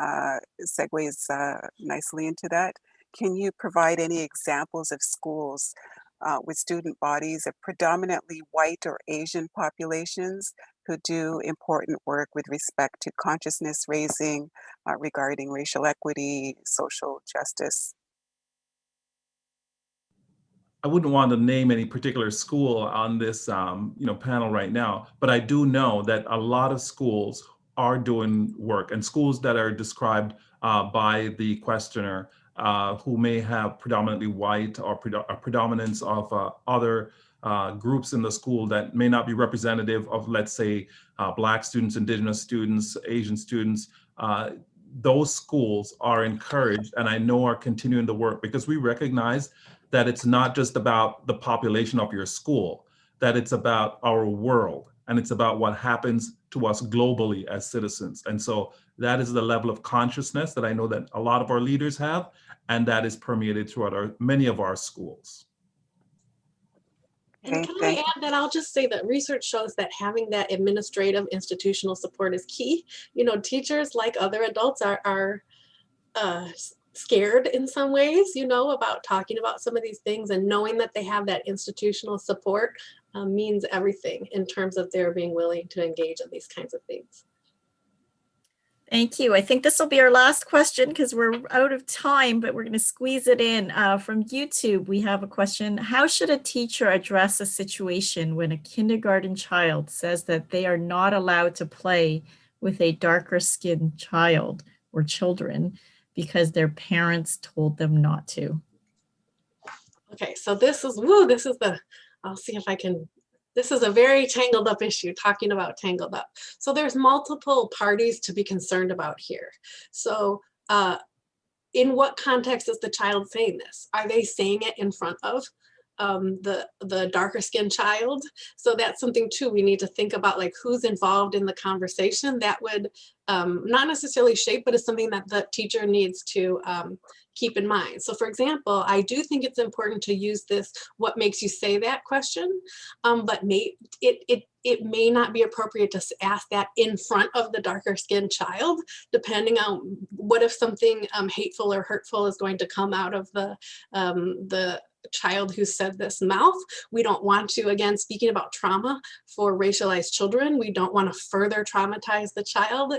[SPEAKER 2] segues nicely into that. Can you provide any examples of schools with student bodies of predominantly white or Asian populations who do important work with respect to consciousness raising regarding racial equity, social justice?
[SPEAKER 4] I wouldn't want to name any particular school on this panel right now, but I do know that a lot of schools are doing work, and schools that are described by the questioner who may have predominantly white or a predominance of other groups in the school that may not be representative of, let's say, Black students, Indigenous students, Asian students. Those schools are encouraged, and I know are continuing the work, because we recognize that it's not just about the population of your school, that it's about our world, and it's about what happens to us globally as citizens. And so that is the level of consciousness that I know that a lot of our leaders have, and that is permeated throughout many of our schools.
[SPEAKER 7] And can I add that I'll just say that research shows that having that administrative institutional support is key. Teachers, like other adults, are scared in some ways, about talking about some of these things, and knowing that they have that institutional support means everything in terms of their being willing to engage in these kinds of things.
[SPEAKER 6] Thank you. I think this will be our last question because we're out of time, but we're going to squeeze it in. From YouTube, we have a question. How should a teacher address a situation when a kindergarten child says that they are not allowed to play with a darker skinned child or children because their parents told them not to?
[SPEAKER 7] Okay, so this is I'll see if I can This is a very tangled up issue, talking about tangled up. So there's multiple parties to be concerned about here. So in what context is the child saying this? Are they saying it in front of the darker skinned child? So that's something too we need to think about, like who's involved in the conversation. That would not necessarily shape, but it's something that the teacher needs to keep in mind. So for example, I do think it's important to use this "what makes you say that" question, but it may not be appropriate to ask that in front of the darker skinned child, depending on what if something hateful or hurtful is going to come out of the child who said this mouth. We don't want to, again, speaking about trauma for racialized children, we don't want to further traumatize the child.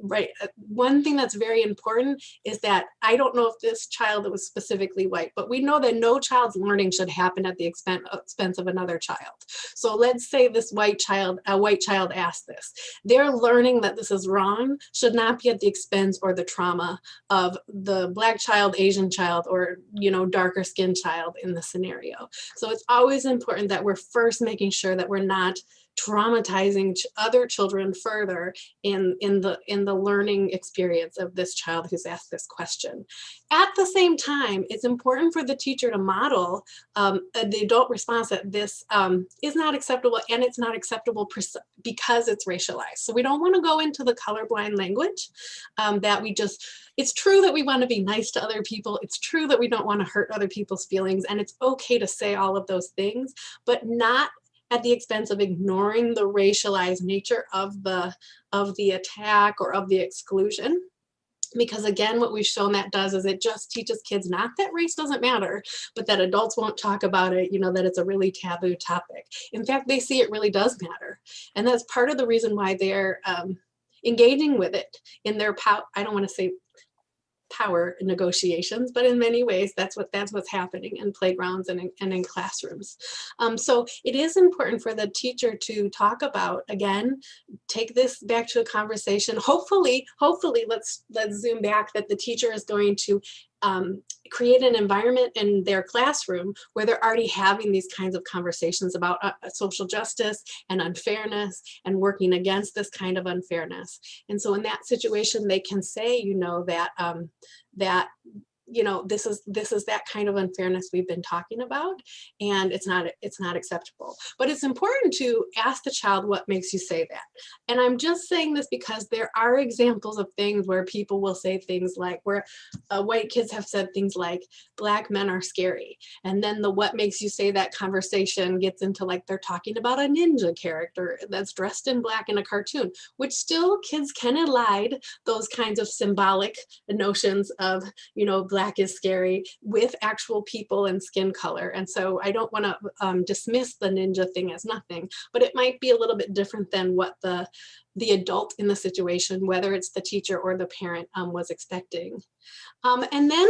[SPEAKER 7] Right. One thing that's very important is that I don't know if this child was specifically white, but we know that no child's learning should happen at the expense of another child. So let's say a white child asked this. Their learning that this is wrong should not be at the expense or the trauma of the Black child, Asian child, or, you know, darker skinned child in the scenario. So it's always important that we're first making sure that we're not traumatizing other children further in the learning experience of this child who's asked this question. At the same time, it's important for the teacher to model the adult response that this is not acceptable, and it's not acceptable because it's racialized. So we don't want to go into the colorblind language that we just, it's true that we want to be nice to other people. It's true that we don't want to hurt other people's feelings, and it's okay to say all of those things, but not at the expense of ignoring the racialized nature of the attack or of the exclusion. Because again, what we've shown that does is it just teaches kids not that race doesn't matter, but that adults won't talk about it, you know, that it's a really taboo topic. In fact, they see it really does matter. And that's part of the reason why they're engaging with it in their I don't want to say power negotiations, but in many ways, that's what's happening in playgrounds and in classrooms. So it is important for the teacher to talk about, again, take this back to a conversation. Hopefully, let's zoom back that the teacher is going to create an environment in their classroom where they're already having these kinds of conversations about social justice and unfairness and working against this kind of unfairness. And so in that situation, they can say, you know, that you know, this is that kind of unfairness we've been talking about, and it's not acceptable. But it's important to ask the child, what makes you say that? And I'm just saying this because there are examples of things where people will say things like, where white kids have said things like, Black men are scary. And then the what makes you say that conversation gets into, like, they're talking about a ninja character that's dressed in black in a cartoon, which still kids can elide those kinds of symbolic notions of, you know, Black is scary with actual people and skin color. And so I don't want to dismiss the ninja thing as nothing, but it might be a little bit different than what the adult in the situation, whether it's the teacher or the parent, was expecting. And then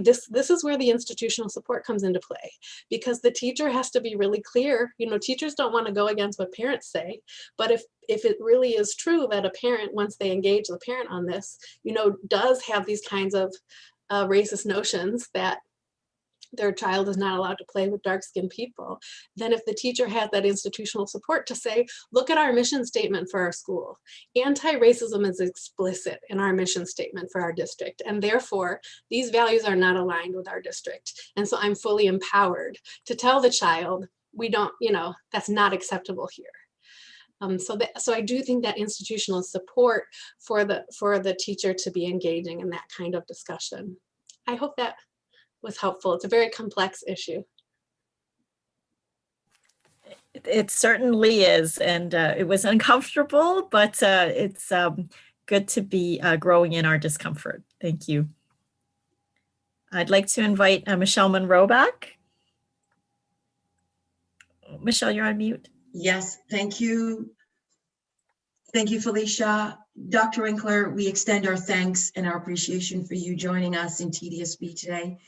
[SPEAKER 7] this is where the institutional support comes into play, because the teacher has to be really clear. You know, teachers don't want to go against what parents say, but if it really is true that a parent, once they engage the parent on this, you know, does have these kinds of racist notions that their child is not allowed to play with dark-skinned people, then if the teacher has that institutional support to say, look at our mission statement for our school. Anti-racism is explicit in our mission statement for our district, and therefore these values are not aligned with our district. And so I'm fully empowered to tell the child, we don't, you know, that's not acceptable here. So I do think that institutional support for the teacher to be engaging in that kind of discussion. I hope that was helpful. It's a very complex issue.
[SPEAKER 6] It certainly is, and it was uncomfortable, but it's good to be growing in our discomfort. Thank you. I'd like to invite Michelle Monroe back. Michelle, you're on mute.
[SPEAKER 3] Yes, thank you. Thank you, Felicia. Dr. Winkler, we extend our thanks and our appreciation for you joining us in TDSB today.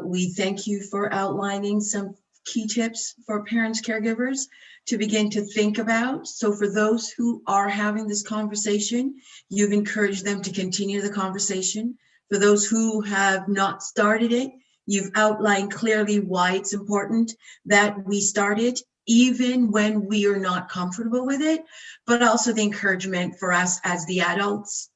[SPEAKER 3] We thank you for outlining some key tips for parents, caregivers to begin to think about. So for those who are having this conversation, you've encouraged them to continue the conversation. For those who have not started it, you've outlined clearly why it's important that we start it even when we are not comfortable with it, but also the encouragement for us as the adults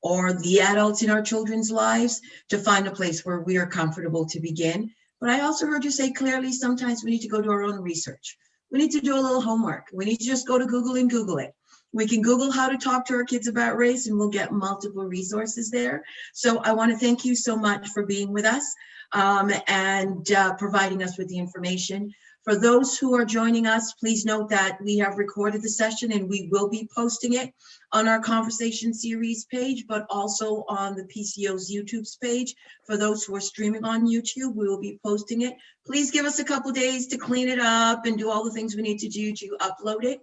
[SPEAKER 3] or the adults in our children's lives to find a place where we are comfortable to begin. But I also heard you say clearly, sometimes we need to go do our own research. We need to do a little homework. We need to just go to Google and Google it. We can Google how to talk to our kids about race, and we'll get multiple resources there. So I want to thank you so much for being with us and providing us with the information. For those who are joining us, please note that we have recorded the session and we will be posting it on our conversation series page, but also on the PCO's YouTube page. For those who are streaming on YouTube, we will be posting it. Please give us a couple days to clean it up and do all the things we need to do to upload it.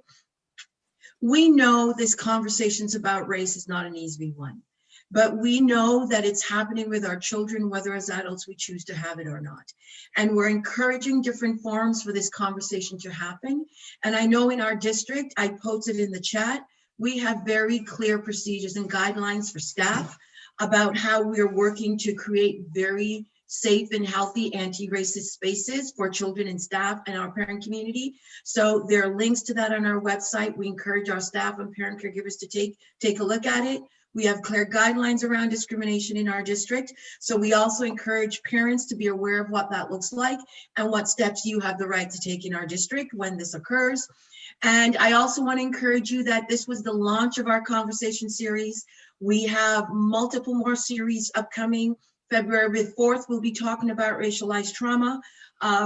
[SPEAKER 3] We know this conversations about race is not an easy one, but we know that it's happening with our children, whether as adults we choose to have it or not. And we're encouraging different forums for this conversation to happen. And I know in our district, I posted in the chat, we have very clear procedures and guidelines for staff about how we're working to create very safe and healthy anti-racist spaces for children and staff and our parent community. So there are links to that on our website. We encourage our staff and parent caregivers to take a look at it. We have clear guidelines around discrimination in our district. So we also encourage parents to be aware of what that looks like and what steps you have the right to take in our district when this occurs. And I also want to encourage you that this was the launch of our conversation series. We have multiple more series upcoming. February 4th, we'll be talking about racialized trauma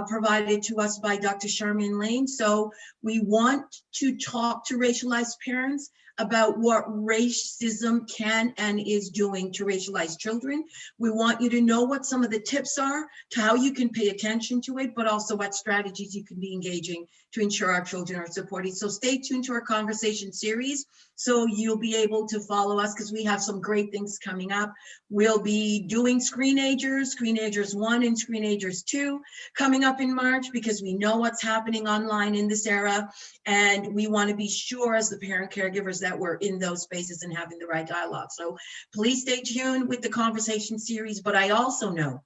[SPEAKER 3] provided to us by Dr. Charmaine Lane. So we want to talk to racialized parents about what racism can and is doing to racialized children. We want you to know what some of the tips are to how you can pay attention to it, but also what strategies you can be engaging to ensure our children are supported. So stay tuned to our conversation series so you'll be able to follow us because we have some great things coming up. We'll be doing Screenagers 1 and Screenagers 2 coming up in March because we know what's happening online in this era. And we want to be sure as the parent caregivers that we're in those spaces and having the right dialogue. So please stay tuned with the conversation series. But I also know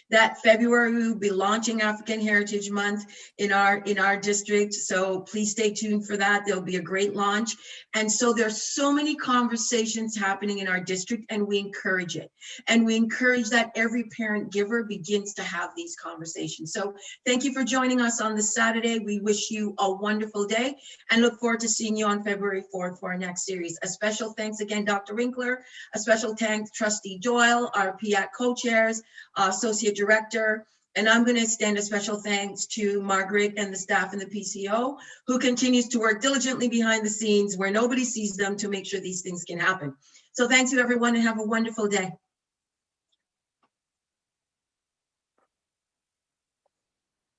[SPEAKER 3] that February we will be launching African Heritage Month in our district. So please stay tuned for that. There'll be a great launch. And so there's so many conversations happening in our district and we encourage it. And we encourage that every parent giver begins to have these conversations. So thank you for joining us on this Saturday. We wish you a wonderful day and look forward to seeing you on February 4th for our next series. A special thanks again, Dr. Winkler. A special thanks, Trustee Doyle, our PIAC co-chairs, Associate Director, and I'm going to extend a special thanks to Margaret and the staff in the PCO who continues to work diligently behind the scenes where nobody sees them to make sure these things can happen. So thanks to everyone and have a wonderful day.